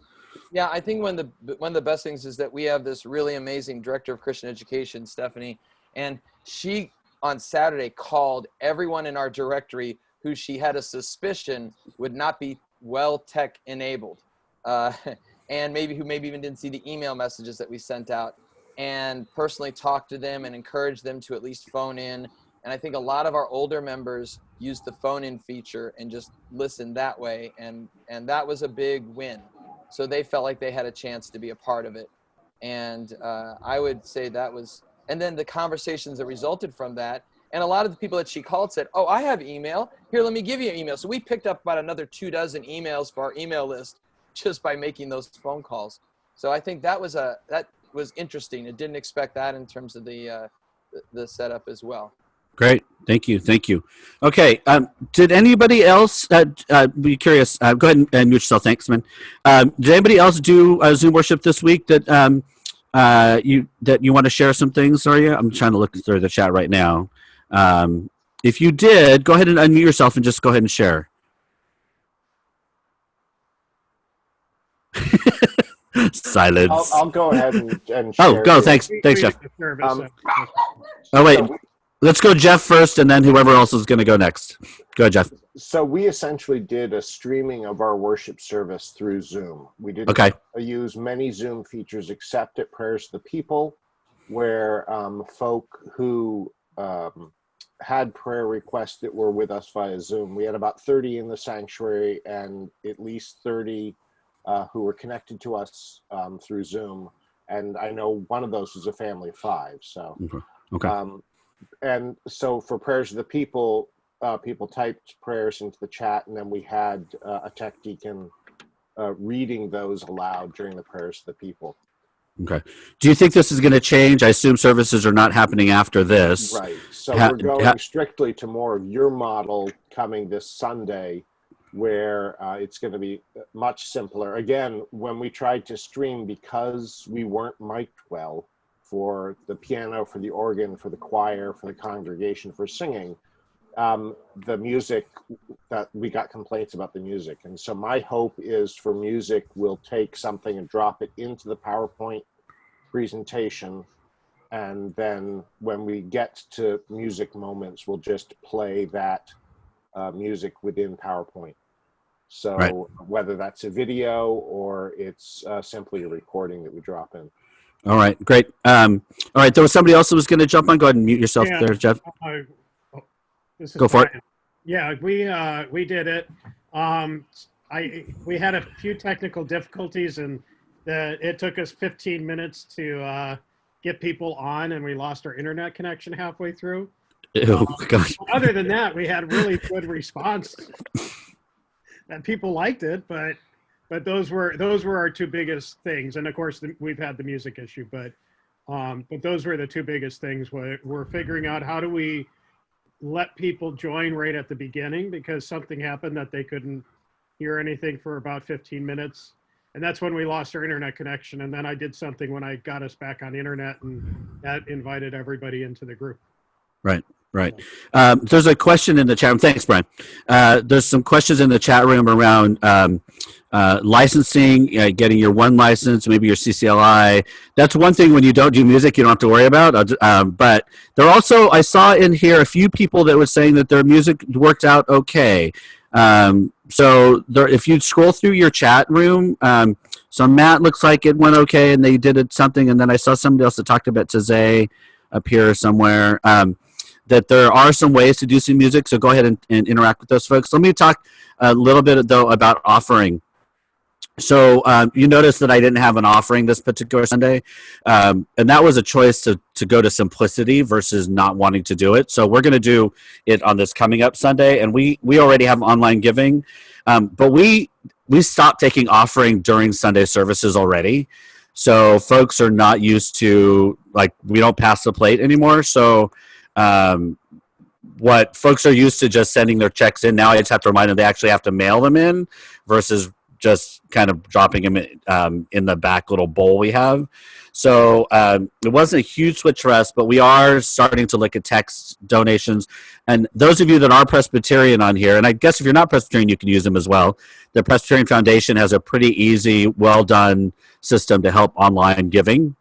Yeah, I think one of the best things is that we have this really amazing director of Christian education, Stephanie, and she on Saturday called everyone in our directory who she had a suspicion would not be well tech enabled. And maybe even didn't see the email messages that we sent out, and personally talked to them and encouraged them to at least phone in. And I think a lot of our older members used the phone in feature and just listened that way. And that was a big win. So they felt like they had a chance to be a part of it. And I would say that was, and then the conversations that resulted from that. And a lot of the people that she called said, oh, I have email. Here, let me give you an email. So we picked up about another 24 emails for our email list just by making those phone calls. So I think that was interesting. I didn't expect that in terms of the setup as well. Great, thank you. Okay, did anybody else be curious? Go ahead and mute yourself. Thanks, man. Did anybody else do Zoom worship this week that you want to share some things? Sorry, I'm trying to look through the chat right now. If you did, go ahead and unmute yourself and just go ahead and share. Silence. I'll go ahead and share. Oh, go. Thanks, Jeff. Oh, wait. Let's go Jeff first, and then whoever else is going to go next. Go ahead, Jeff. So we essentially did a streaming of our worship service through Zoom. We didn't use many Zoom features except at Prayers to the People, where folk who had prayer requests that were with us via Zoom. We had about 30 in the sanctuary and at least 30 who were connected to us through Zoom. And I know one of those was a family of 5. So, and so for Prayers of the People, people typed prayers into the chat, and then we had a tech deacon reading those aloud during the Prayers of the People. Okay. Do you think this is going to change? I assume services are not happening after this. Right. So we're going strictly to more of your model coming this Sunday, where it's going to be much simpler. Again, when we tried to stream, because we weren't mic'd well for the piano, for the organ, for the choir, for the congregation, for singing, the music, that we got complaints about the music. And so my hope is for music, we'll take something and drop it into the PowerPoint presentation. And then when we get to music moments, we'll just play that music within PowerPoint. So whether that's a video or it's simply a recording that we drop in. All right, great. All right, there was somebody else who was going to jump on. Go ahead and mute yourself there, Jeff. This is Go for it. Yeah, we did it. We had a few technical difficulties, and it took us 15 minutes to get people on, and we lost our internet connection halfway through. Oh gosh. Other than that, we had really good response. And people liked it, but those were our 2 biggest things. And of course, we've had the music issue, but those were the 2 biggest things. We're figuring out how do we let people join right at the beginning, because something happened that they couldn't hear anything for about 15 minutes. And that's when we lost our internet connection. And then I did something when I got us back on internet, and that invited everybody into the group. Right. There's a question in the chat room. Thanks, Brian. There's some questions in the chat room around licensing, getting your 1 license, maybe your CCLI. That's one thing when you don't do music, you don't have to worry about. But there also, I saw in here a few people that were saying that their music worked out okay. So there, if you scroll through your chat room, so Matt looks like it went okay and they did something. And then I saw somebody else that talked about Tazay up here somewhere. That there are some ways to do some music, so go ahead and interact with those folks. Let me talk a little bit, though, about offering So you notice that I didn't have an offering this particular Sunday, and that was a choice to go to simplicity versus not wanting to do it. So we're going to do it on this coming up Sunday, and we already have online giving, but we stopped taking offering during Sunday services already. So folks are not used to, like, we don't pass the plate anymore. So what folks are used to just sending their checks in, now I just have to remind them they actually have to mail them in versus just kind of dropping them in the back little bowl we have. So it wasn't a huge switch for us, but we are starting to look at text donations. And those of you that are Presbyterian on here, and I guess if you're not Presbyterian, you can use them as well. The Presbyterian Foundation has a pretty easy, well done system to help online giving.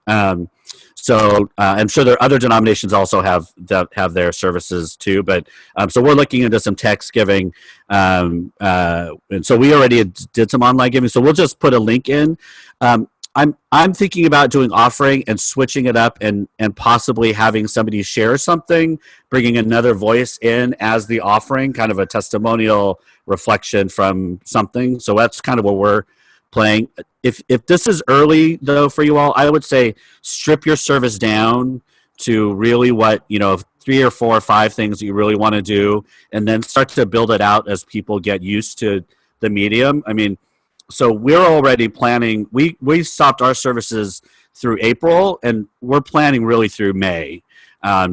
So I'm sure there are other denominations also have their services too, but so we're looking into some text giving, and so we already did some online giving. So we'll just put a link in. I'm thinking about doing offering and switching it up and possibly having somebody share something, bringing another voice in as the offering, kind of a testimonial reflection from something. So that's kind of what we're playing. If this is early though for you all, I would say strip your service down to really what, 3 or 4 or 5 things that you really want to do, and then start to build it out as people get used to the medium. I mean, so we're already planning, we stopped our services through April, and we're planning really through May,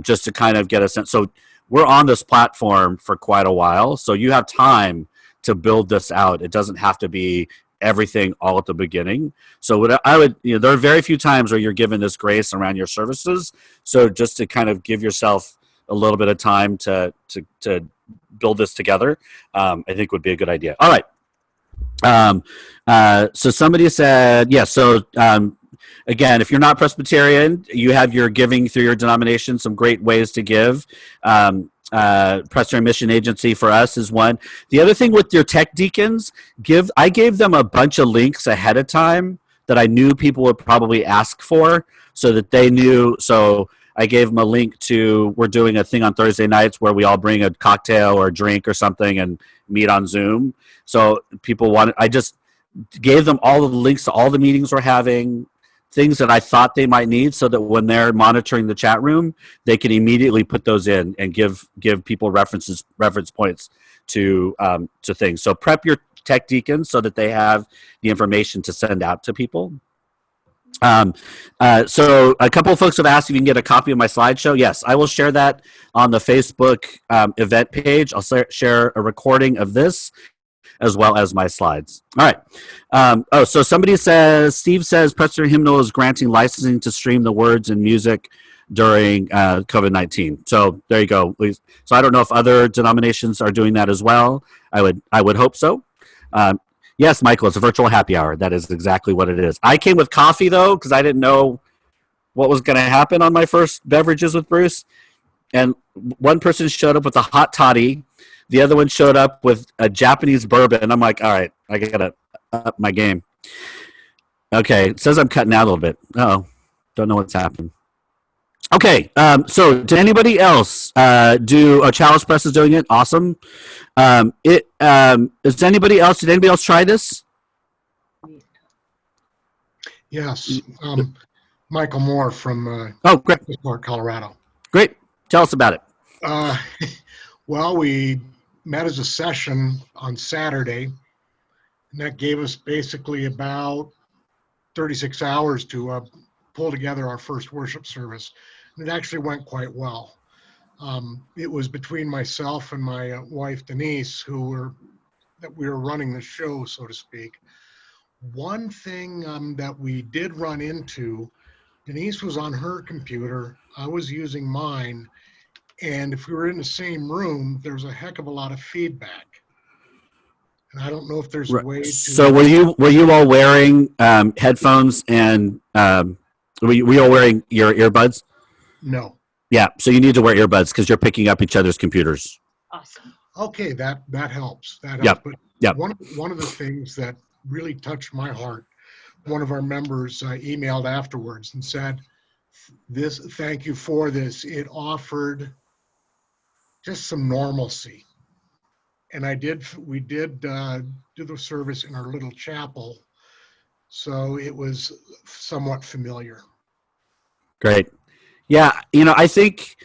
just to kind of get a sense. So we're on this platform for quite a while, so you have time to build this out. It doesn't have to be everything all at the beginning. So what I would, there are very few times where you're given this grace around your services. So just to kind of give yourself a little bit of time to build this together, I think would be a good idea. All right. So somebody said, yeah, so again, if you're not Presbyterian, you have your giving through your denomination, some great ways to give. Presbyterian Mission Agency for us is one. The other thing with your tech deacons, I gave them a bunch of links ahead of time that I knew people would probably ask for, so that they knew. So I gave them a link to, we're doing a thing on Thursday nights where we all bring a cocktail or a drink or something and meet on Zoom. So I just gave them all of the links to all the meetings we're having, things that I thought they might need, so that when they're monitoring the chat room, they can immediately put those in and give people reference points to things. So prep your tech deacons so that they have the information to send out to people. So a couple of folks have asked if you can get a copy of my slideshow. Yes, I will share that on the Facebook event page. I'll share a recording of this as well as my slides. All right. So somebody says, Steve says Presbyterian Hymnal is granting licensing to stream the words and music during COVID-19. So there you go. So I don't know if other denominations are doing that as well. I would hope so. Yes, Michael, it's a virtual happy hour. That is exactly what it is. I came with coffee, though, because I didn't know what was going to happen on my first beverages with Bruce. And one person showed up with a hot toddy. The other one showed up with a Japanese bourbon. I'm like, all right, I got to up my game. Okay, it says I'm cutting out a little bit. Oh, don't know what's happened. Okay, so did anybody else Chalice Press is doing it? Awesome. Did anybody else try this? Yes. Michael Moore from great. Colorado. Great. Tell us about it. Well, we met as a session on Saturday, and that gave us basically about 36 hours to pull together our first worship service. And it actually went quite well. It was between myself and my wife, Denise, that we were running the show, so to speak. One thing that we did run into, Denise was on her computer, I was using mine, and if we were in the same room, there's a heck of a lot of feedback. And I don't know if there's a way to... So were you all wearing headphones, and were you all wearing your earbuds? No. Yeah, so you need to wear earbuds because you're picking up each other's computers. Awesome. Okay, that helps. That helps. Yep. But yep. One of the things that really touched my heart, one of our members emailed afterwards and said, thank you for this. It offered just some normalcy. And we did do the service in our little chapel So it was somewhat familiar. Great. Yeah, I think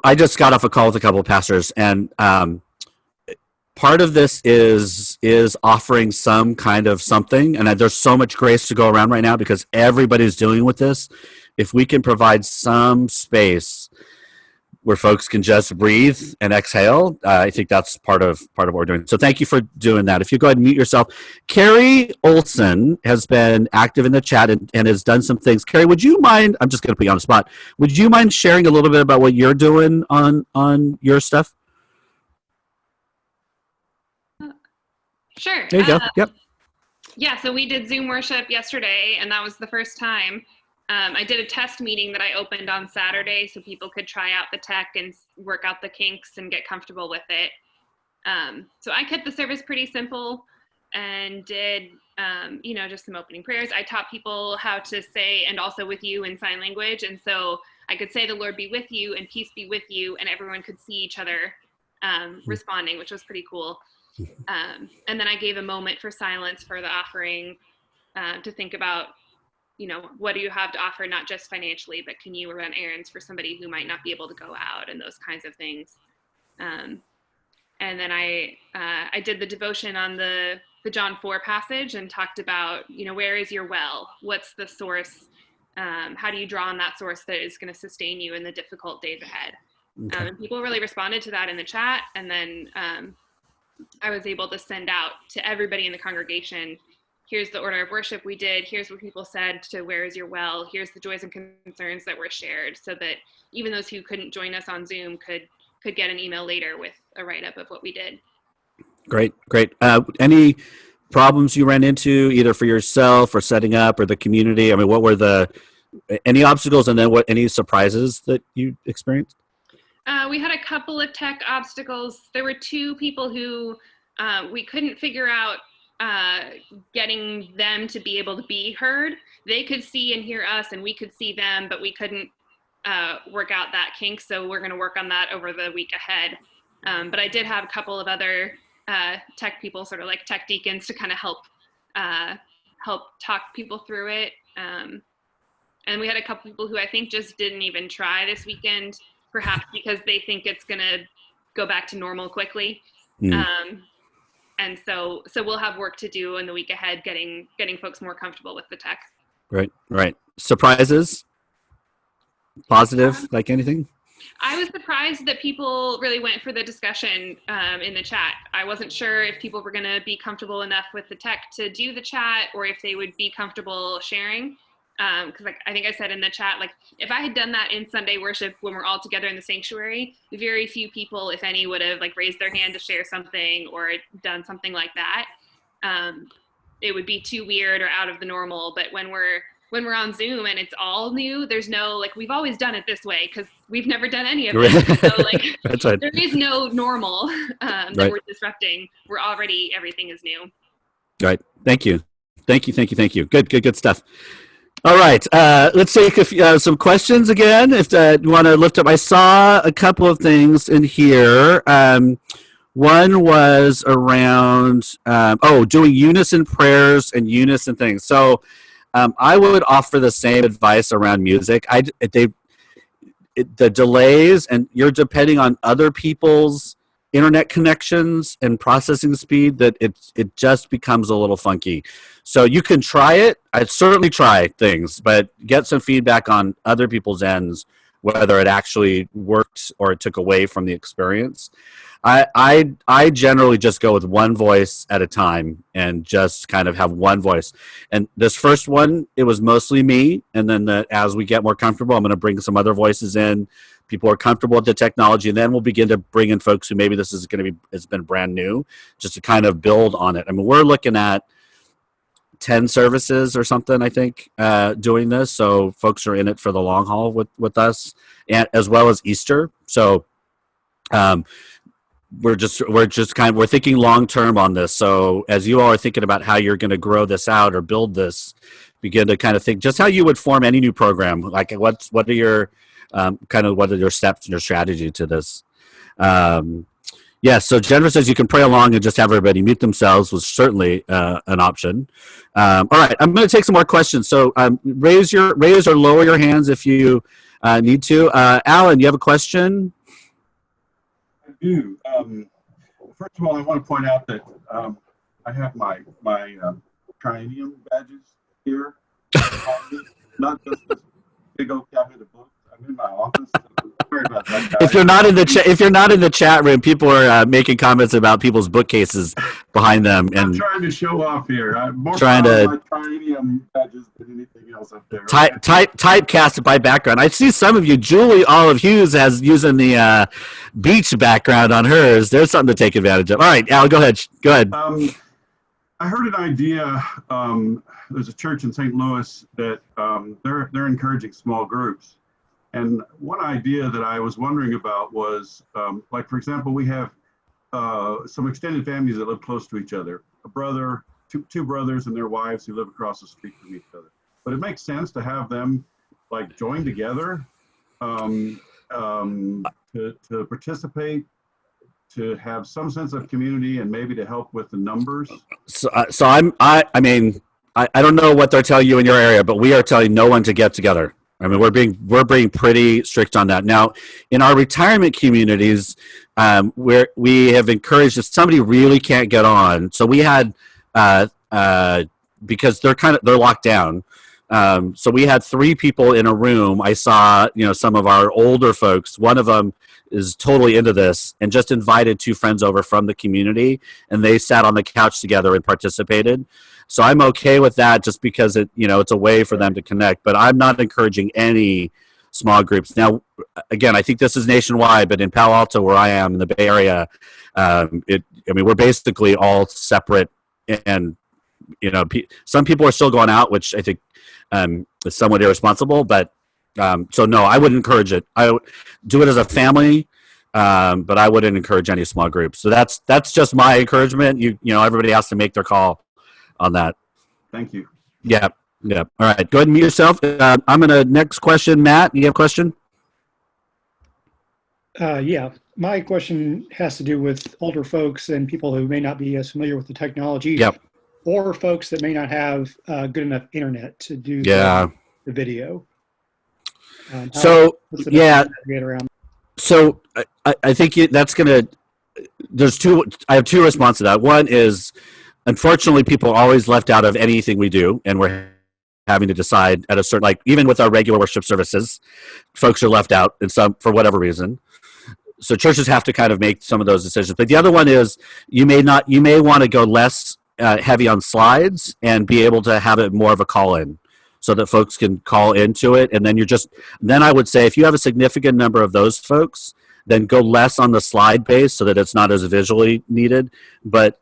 I just got off a call with a couple of pastors, and part of this is offering some kind of something, and there's so much grace to go around right now because everybody's dealing with this. If we can provide some space where folks can just breathe and exhale, I think that's part of what we're doing. So thank you for doing that. If you go ahead and mute yourself. Carrie Olson has been active in the chat and has done some things. Carrie, would you mind, I'm just going to put you on the spot, would you mind sharing a little bit about what you're doing on your stuff? Sure. There you go. Yep. Yeah, so we did Zoom worship yesterday, and that was the first time. I did a test meeting that I opened on Saturday so people could try out the tech and work out the kinks and get comfortable with it. So I kept the service pretty simple and did, just some opening prayers. I taught people how to say, and also with you in sign language. And so I could say, the Lord be with you and peace be with you. And everyone could see each other responding, which was pretty cool. And then I gave a moment for silence for the offering to think about, what do you have to offer, not just financially, but can you run errands for somebody who might not be able to go out and those kinds of things. And then I did the devotion on the John 4 passage and talked about, where is your well? What's the source? How do you draw on that source that is going to sustain you in the difficult days ahead? Okay. And people really responded to that in the chat. And then I was able to send out to everybody in the congregation, here's the order of worship we did, here's what people said to where is your well, here's the joys and concerns that were shared, so that even those who couldn't join us on Zoom could get an email later with a write-up of what we did. Great. Any problems you ran into either for yourself or setting up or the community? I mean, what were any obstacles, and then any surprises that you experienced? We had a couple of tech obstacles. There were two people who we couldn't figure out getting them to be able to be heard. They could see and hear us and we could see them, but we couldn't work out that kink. So we're going to work on that over the week ahead. But I did have a couple of other tech people, sort of like tech deacons, to kind of help talk people through it. And we had a couple people who I think just didn't even try this weekend, perhaps because they think it's going to go back to normal quickly. And so we'll have work to do in the week ahead, getting folks more comfortable with the tech. Right. Surprises? Positive, like anything? I was surprised that people really went for the discussion in the chat. I wasn't sure if people were going to be comfortable enough with the tech to do the chat, or if they would be comfortable sharing. Because I think I said in the chat, if I had done that in Sunday worship when we're all together in the sanctuary, very few people, if any, would have raised their hand to share something or done something like that. It would be too weird or out of the normal. But when we're on Zoom and it's all new, there's no we've always done it this way because we've never done any of it. So That's right. There is no normal that Right. we're disrupting. Everything is new. Right. Thank you. Good stuff. All right, let's take some questions again. If you want to lift up, I saw a couple of things in here. One was around doing unison prayers and unison things. So I would offer the same advice around music. The delays, and you're depending on other people's internet connections and processing speed, that it just becomes a little funky. So you can try it. I'd certainly try things, but get some feedback on other people's ends, whether it actually worked or it took away from the experience. I generally just go with one voice at a time and just kind of have one voice. And this first one, it was mostly me. And then as we get more comfortable, I'm going to bring some other voices in. People are comfortable with the technology, and then we'll begin to bring in folks who maybe it's been brand new, just to kind of build on it. I mean, we're looking at 10 services or something, I think, doing this. So folks are in it for the long haul with us, and as well as Easter. So we're thinking long term on this. So as you all are thinking about how you're going to grow this out or build this, begin to kind of think just how you would form any new program. Like what are your what are your steps and your strategy to this? Yeah, so Jennifer says you can pray along and just have everybody mute themselves was certainly an option. All right, I'm going to take some more questions. So raise or lower your hands if you need to. Alan, you have a question? I do. First of all, I want to point out that I have my triennium badges here. Not just this big old cabinet of books. I'm in my office. Sorry about that, guys. If you're not in the chat room, people are making comments about people's bookcases behind them, I'm and trying to show off here. I'm more trying proud of to my triennium badges than anything else up there. typecast by background. I see some of you. Julie Olive Hughes has using the beach background on hers. There's something to take advantage of. All right, Al, go ahead. Go ahead. I heard an idea. There's a church in St. Louis that they're encouraging small groups. And one idea that I was wondering about was, like, for example, we have some extended families that live close to each other. A brother, two brothers and their wives who live across the street from each other. But it makes sense to have them, like, join together to participate, to have some sense of community, and maybe to help with the numbers. So I mean, I don't know what they're telling you in your area, but we are telling no one to get together. I mean, we're being pretty strict on that. Now, in our retirement communities, we have encouraged if somebody really can't get on. So we had because they're locked down. So we had 3 people in a room. I saw some of our older folks. One of them is totally into this and just invited 2 friends over from the community, and they sat on the couch together and participated. So I'm okay with that just because it's a way for them to connect, but I'm not encouraging any small groups. Now, again, I think this is nationwide, but in Palo Alto, where I am in the Bay Area, we're basically all separate, and some people are still going out, which I think is somewhat irresponsible, but so no, I wouldn't encourage it. I would do it as a family, but I wouldn't encourage any small groups. So that's just my encouragement. Everybody has to make their call on that. Thank you. Yeah. All right. Go ahead and mute yourself. I'm gonna next question. Matt, you have a question? Yeah. My question has to do with older folks and people who may not be as familiar with the technology. Yep. Or folks that may not have good enough internet to do the video. So yeah. So I think that's gonna. I have 2 responses to that. One is, unfortunately, people are always left out of anything we do, and we're having to decide at a certain, like, even with our regular worship services, folks are left out in some, for whatever reason. So churches have to kind of make some of those decisions. But the other one is you may want to go less heavy on slides and be able to have it more of a call-in, so that folks can call into it. And then I would say if you have a significant number of those folks, then go less on the slide base so that it's not as visually needed, but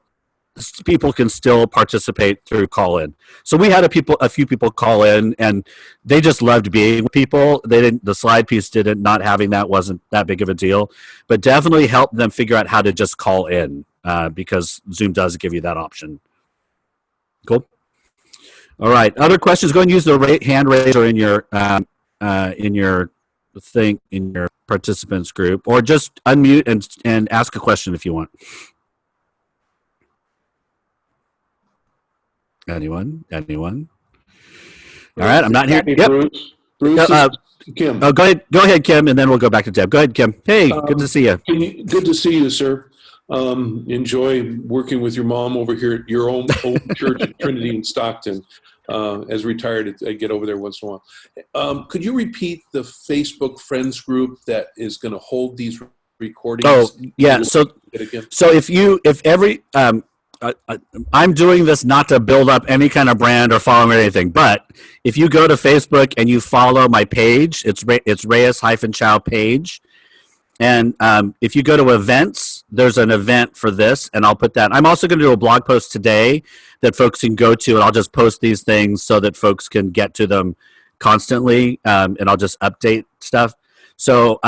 people can still participate through call-in. So we had a few people call in, and they just loved being with people. The slide piece not having that wasn't that big of a deal, but definitely help them figure out how to just call in, because Zoom does give you that option. Cool. All right. Other questions? Go ahead and use the hand raiser in your participants group, or just unmute and ask a question if you want. Anyone? All right, I'm not here. Yep. Bruce, Kim. Oh, go ahead, Kim, and then we'll go back to Deb. Go ahead, Kim. Hey, good to see you. Good to see you, sir. Enjoy working with your mom over here at your own church at Trinity in Stockton. As retired, I get over there once in a while. Could you repeat the Facebook friends group that is going to hold these recordings? Oh, yeah. So I'm doing this not to build up any kind of brand or following or anything, but if you go to Facebook and you follow my page, it's Reyes-Chow page. And if you go to events, there's an event for this, and I'll put that. I'm also going to do a blog post today that folks can go to, and I'll just post these things so that folks can get to them constantly, and I'll just update stuff. So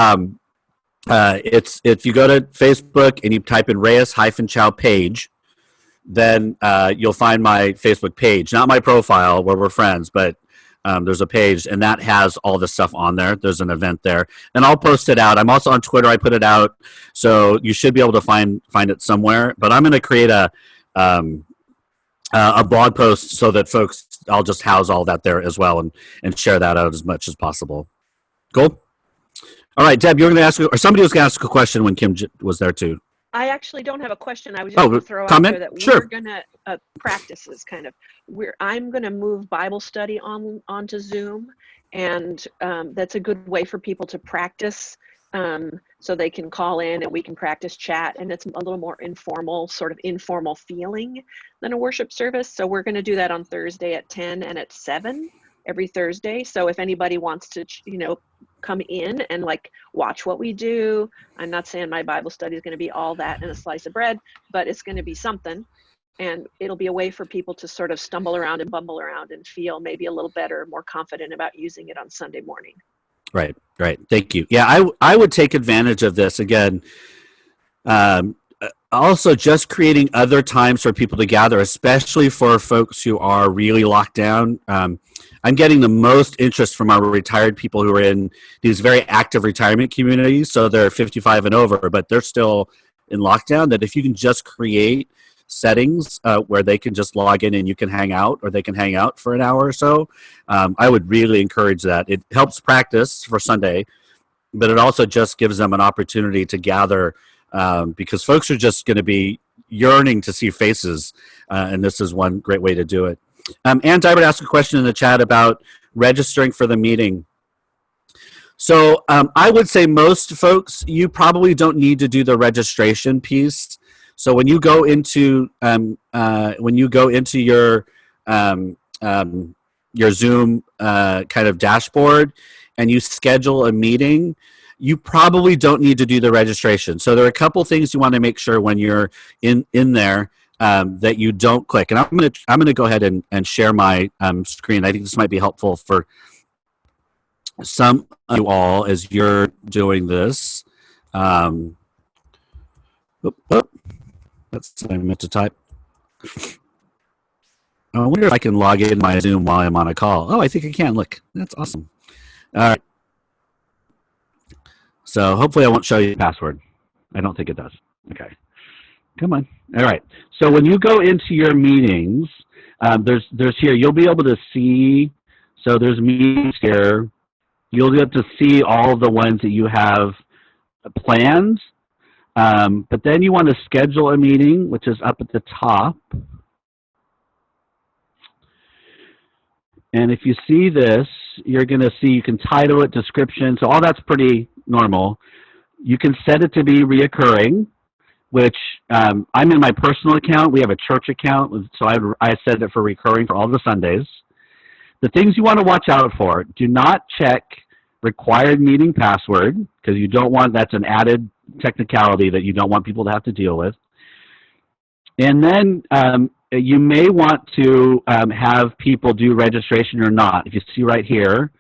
it's if you go to Facebook and you type in Reyes-Chow page, then you'll find my Facebook page, not my profile where we're friends, but there's a page, and that has all the stuff on there. There's an event there, and I'll post it out. I'm also on Twitter. I put it out, so you should be able to find it somewhere. But I'm going to create a blog post so that folks, I'll just house all that there as well, and share that out as much as possible. Cool. All right, Deb, you were going to ask, or somebody was going to ask a question when Kim was there too. I actually don't have a question. I was just going to throw comment? out there that Sure. we're going to practice this kind of. I'm going to move Bible study onto Zoom, and that's a good way for people to practice, so they can call in and we can practice chat, and it's a little more informal, sort of informal feeling than a worship service. So we're going to do that on Thursday at 10 and at 7 every Thursday. So if anybody wants to, come in and like watch what we do. I'm not saying my Bible study is going to be all that and a slice of bread, but it's going to be something, and it'll be a way for people to sort of stumble around and bumble around and feel maybe a little better, more confident about using it on Sunday morning. Right. Thank you. Yeah, I would take advantage of this again. Also, just creating other times for people to gather, especially for folks who are really locked down. I'm getting the most interest from our retired people who are in these very active retirement communities. So they're 55 and over, but they're still in lockdown. That if you can just create settings where they can just log in and you can hang out, or they can hang out for an hour or so, I would really encourage that. It helps practice for Sunday, but it also just gives them an opportunity to gather, because folks are just going to be yearning to see faces, and this is one great way to do it. Ann Dybert asked a question in the chat about registering for the meeting. So I would say most folks, you probably don't need to do the registration piece. So when you go into your Zoom kind of dashboard and you schedule a meeting, you probably don't need to do the registration. So there are a couple things you want to make sure when you're in there that you don't click. And I'm gonna go ahead and share my screen. I think this might be helpful for some of you all as you're doing this. That's what I meant to type. I wonder if I can log in my Zoom while I'm on a call. Oh, I think I can. Look, that's awesome. All right. So hopefully I won't show you the password. I don't think it does. Okay. Come on. All right. So when you go into your meetings, there's here, you'll be able to see, so there's meetings here. You'll be able to see all the ones that you have planned. But then you want to schedule a meeting, which is up at the top. And if you see this, you're going to see, you can title it, description. So all that's pretty normal. You can set it to be reoccurring, which I'm in my personal account. We have a church account, so I set it for recurring for all the Sundays. The things you want to watch out for: do not check required meeting password, because you don't want, that's an added technicality that you don't want people to have to deal with. And then you may want to have people do registration or not. If you see right here,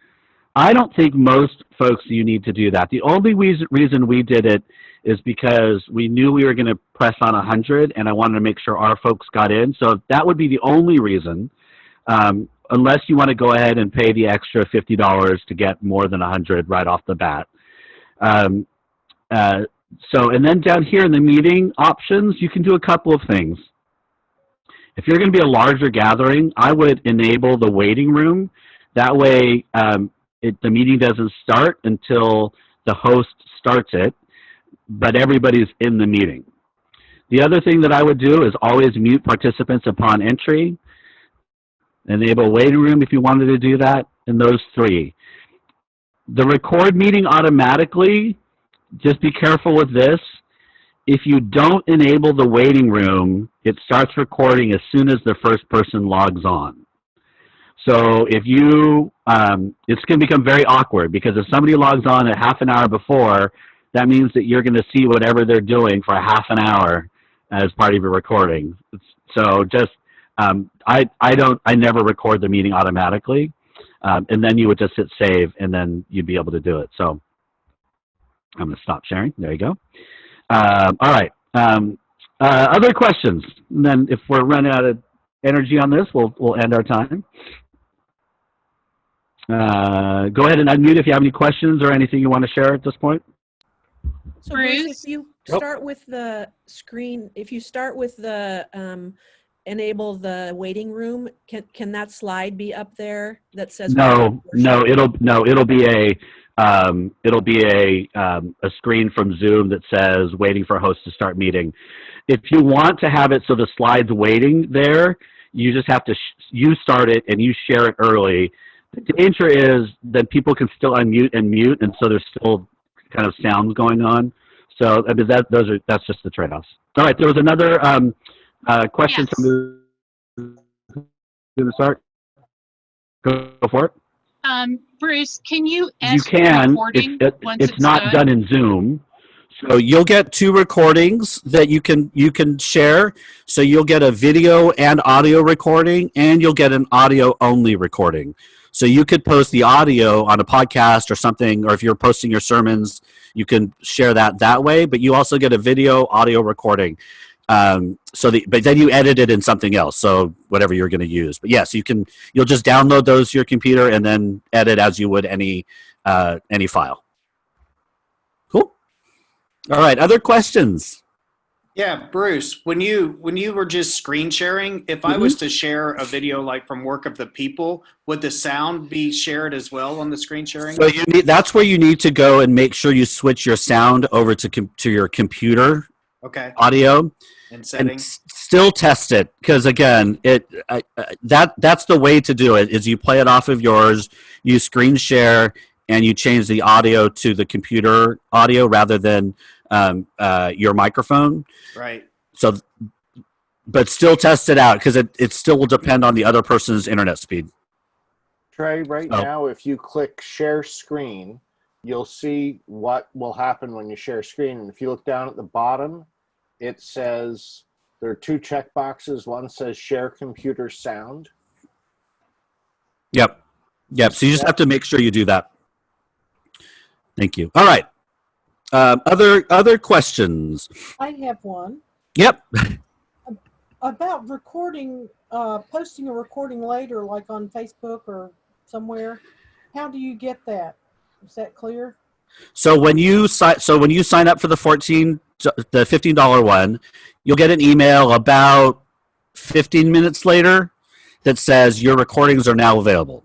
I don't think most folks, you need to do that. The only reason we did it is because we knew we were going to press on 100, and I wanted to make sure our folks got in. So that would be the only reason, unless you want to go ahead and pay the extra $50 to get more than 100 right off the bat. And then down here in the meeting options, you can do a couple of things. If you're going to be a larger gathering, I would enable the waiting room. That way, the meeting doesn't start until the host starts it, but everybody's in the meeting. The other thing that I would do is always mute participants upon entry. Enable waiting room if you wanted to do that, and those three. The record meeting automatically, just be careful with this. If you don't enable the waiting room, it starts recording as soon as the first person logs on. So if you, it's going to become very awkward, because if somebody logs on a half an hour before, that means that you're going to see whatever they're doing for a half an hour as part of your recording. So just, I never record the meeting automatically, and then you would just hit save, and then you'd be able to do it. So I'm going to stop sharing. There you go. All right. Other questions? And then if we're running out of energy on this, we'll end our time. Go ahead and unmute if you have any questions or anything you want to share at this point. So Bruce, if you start with the screen, if you start with the enable the waiting room, can that slide be up there that says No, it'll be a screen from Zoom that says waiting for host to start meeting. If you want to have it so the slide's waiting there, you just have to you start it and you share it early. The danger is that people can still unmute and mute, and so there's still kind of sounds going on. So I mean, that's just the trade-offs. All right, there was another question from the start. Go for it. Bruce, can you You ask can. recording once It's not done in Zoom. So you'll get 2 recordings that you can share. So you'll get a video and audio recording, and you'll get an audio only recording. So you could post the audio on a podcast or something, or if you're posting your sermons, you can share that way. But you also get a video audio recording. But then you edit it in something else. So whatever you're going to use. But yes, you'll just download those to your computer and then edit as you would any file. Cool. All right. Other questions? Yeah, Bruce, when you were just screen sharing, if I was to share a video like from Work of the People, would the sound be shared as well on the screen sharing? So that's where you need to go and make sure you switch your sound over to your computer audio and settings. Still test it, because again, that's the way to do it. Is you play it off of yours, you screen share, and you change the audio to the computer audio rather than your microphone. Right. So, but still test it out, because it still will depend on the other person's internet speed. Trey, now, if you click share screen, you'll see what will happen when you share screen. And if you look down at the bottom, it says there are 2 check boxes. One says share computer sound. Yep. So you just have to make sure you do that. Thank you. All right. Other questions? I have one. Yep. About recording, posting a recording later, like on Facebook or somewhere. How do you get that? Is that clear? So when you sign up for the $15 one, you'll get an email about 15 minutes later that says your recordings are now available.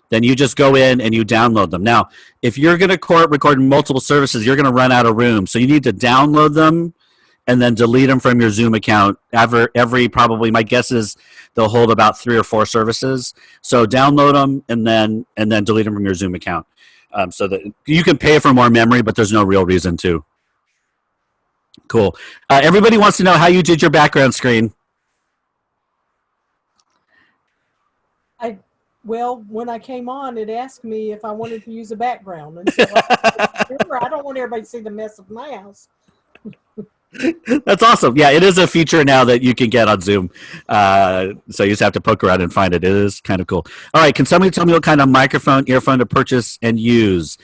Then you just go in and you download them. Now, if you're going to record multiple services, you're going to run out of room. So you need to download them and then delete them from your Zoom account. Every probably, my guess is they'll hold about 3 or 4 services. So download them and then delete them from your Zoom account. So that you can pay for more memory, but there's no real reason to. Cool. Everybody wants to know how you did your background screen. Well, when I came on, it asked me if I wanted to use a background. And so I don't want everybody to see the mess of my house. That's awesome. Yeah, it is a feature now that you can get on Zoom. So you just have to poke around and find it. It is kind of cool. All right, can somebody tell me what kind of microphone, earphone to purchase and use?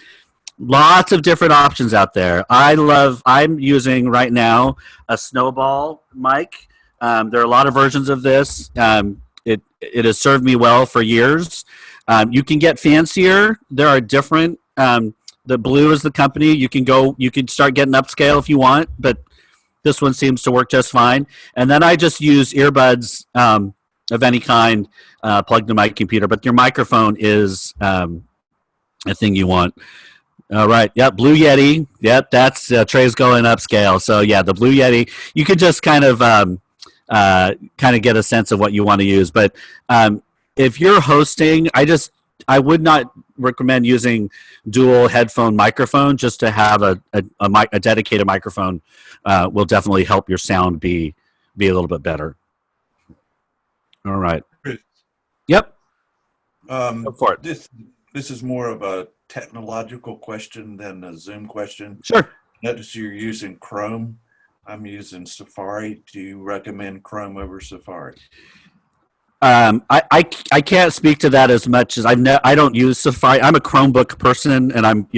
Lots of different options out there. I'm using right now a Snowball mic. There are a lot of versions of this. It has served me well for years. You can get fancier. There are different. The Blue is the company. You can start getting upscale if you want, but this one seems to work just fine. And then I just use earbuds of any kind plugged to my computer. But your microphone is a thing you want. All right. Yep. Blue Yeti. Yep. That's Trey's going upscale. So yeah, the Blue Yeti. You could just kind of get a sense of what you want to use. But if you're hosting, I would not recommend using dual headphone microphone. Just to have a dedicated microphone will definitely help your sound be a little bit better. All right. Yep. Go for it. This is more of a technological question than a Zoom question. Sure. Notice you're using Chrome. I'm using Safari. Do you recommend Chrome over Safari? I can't speak to that as much as I don't use Safari. I'm a Chromebook person, and I'm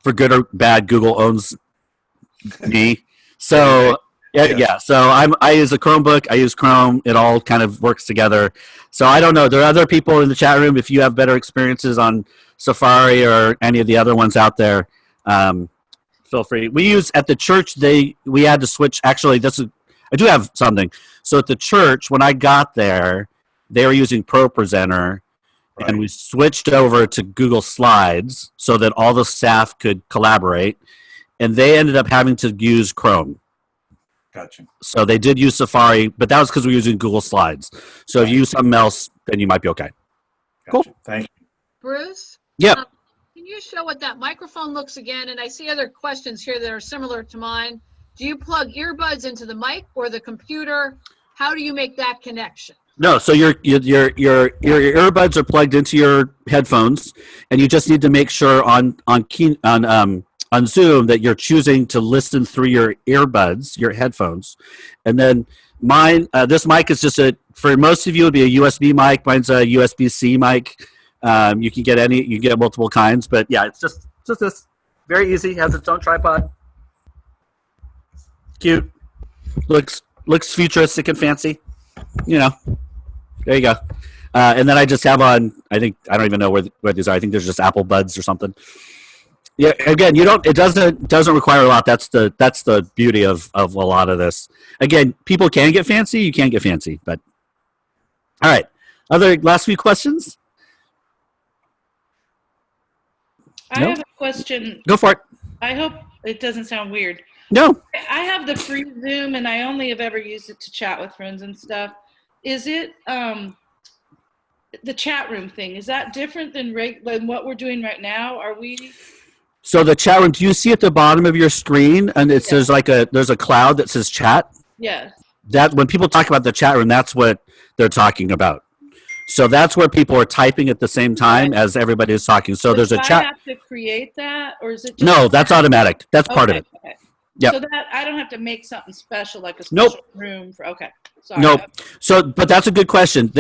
for good or bad, Google owns me. So Yeah. So I use a Chromebook. I use Chrome. It all kind of works together. So I don't know. There are other people in the chat room. If you have better experiences on Safari or any of the other ones out there, feel free. We use at the church. We had to switch. Actually, I do have something. So at the church, when I got there, they were using ProPresenter, and we switched over to Google Slides so that all the staff could collaborate, and they ended up having to use Chrome. Gotcha. So they did use Safari, but that was because we're using Google Slides. So if you use something else, then you might be okay. Gotcha. Cool. Thank you. Bruce? Yep. Can you show what that microphone looks again? And I see other questions here that are similar to mine. Do you plug earbuds into the mic or the computer? How do you make that connection? No, so your earbuds are plugged into your headphones, and you just need to make sure on Zoom that you're choosing to listen through your earbuds, your headphones, and then mine. This mic is just for most of you, it would be a USB mic. Mine's a USB-C mic. You can get you can get multiple kinds, but yeah, it's just this. Very easy. Has its own tripod. Cute. Looks futuristic and fancy. You know. There you go. And then I just have on, I don't even know where these are. I think there's just Apple Buds or something. Yeah, again, it doesn't require a lot. That's the beauty of a lot of this. Again, people can get fancy, you can get fancy, but all right. Other last few questions? I have a question. Go for it. I hope it doesn't sound weird. No. I have the free Zoom and I only have ever used it to chat with friends and stuff. Is it the chat room thing? Is that different than what we're doing right now? Are we? So the chat room, do you see at the bottom of your screen, and it says there's a cloud that says chat? Yeah. That when people talk about the chat room, that's what they're talking about. So that's where people are typing at the same time as everybody is talking. So there's a chat. Do I have to create that, or is it? Just No, that's automatic. That's part of it. Okay. Yep. So that I don't have to make something special like a special room for. Okay. Sorry. Nope. So, but that's a good question.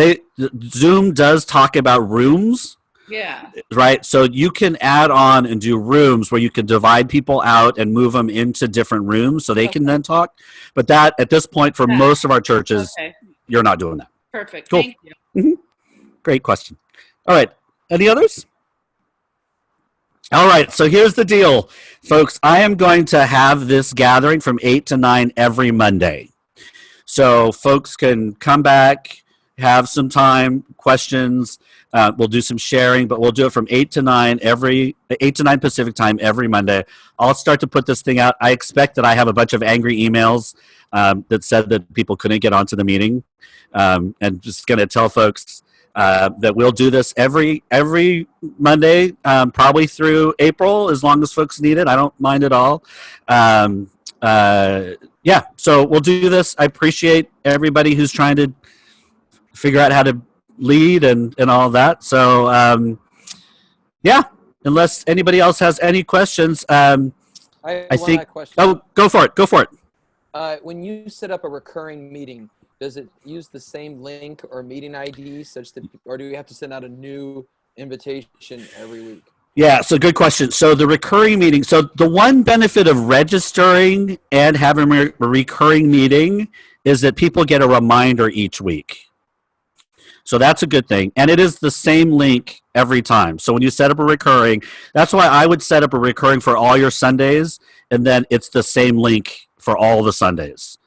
Zoom does talk about rooms. Yeah. Right. So you can add on and do rooms where you can divide people out and move them into different rooms so they can then talk. But that at this point for most of our churches, you're not doing that. Perfect. Cool. Thank you. Mm-hmm. Great question. All right. Any others? All right. So here's the deal, folks. I am going to have this gathering from 8 to 9 every Monday. So folks can come back, have some time, questions. We'll do some sharing, but we'll do it from 8 to 9 Pacific time every Monday. I'll start to put this thing out. I expect that I have a bunch of angry emails that said that people couldn't get onto the meeting. And just going to tell folks that we'll do this every Monday, probably through April, as long as folks need it. I don't mind at all. Yeah, so we'll do this. I appreciate everybody who's trying to figure out how to lead and all that. So, yeah, unless anybody else has any questions, I think. Question. Oh, go for it. Go for it. When you set up a recurring meeting, does it use the same link or meeting ID such that, or do you have to send out a new invitation every week? Yeah, so good question. So the recurring meeting, so the one benefit of registering and having a recurring meeting is that people get a reminder each week. So that's a good thing. And it is the same link every time. So when you set up a recurring, that's why I would set up a recurring for all your Sundays, and then it's the same link for all the Sundays.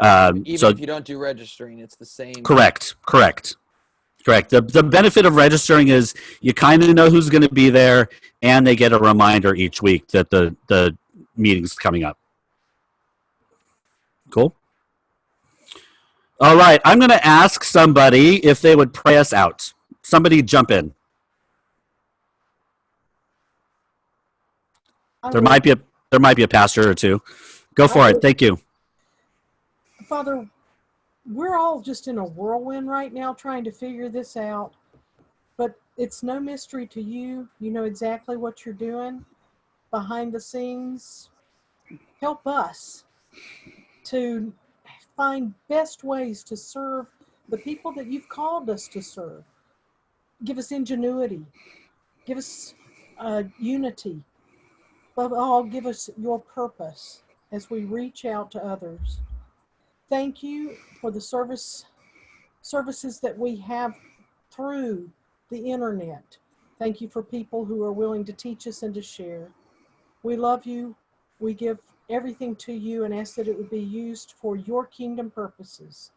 Even if you don't do registering, it's the same. Correct. The benefit of registering is you kind of know who's going to be there, and they get a reminder each week that the meeting's coming up. Cool. All right, I'm going to ask somebody if they would pray us out. Somebody jump in. There might be a pastor or two. Go for it. Thank you. Father, we're all just in a whirlwind right now trying to figure this out, but it's no mystery to you. You know exactly what you're doing behind the scenes. Help us to find best ways to serve the people that you've called us to serve. Give us ingenuity. Give us unity. Above all, give us your purpose as we reach out to others. thank you for the services that we have through the internet. Thank you for people who are willing to teach us and to share. We love you. We give everything to you and ask that it would be used for your kingdom purposes.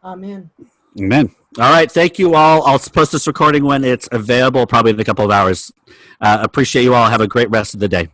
Amen. Amen. All right. Thank you all. I'll post this recording when it's available, probably in a couple of hours. Appreciate you all. Have a great rest of the day.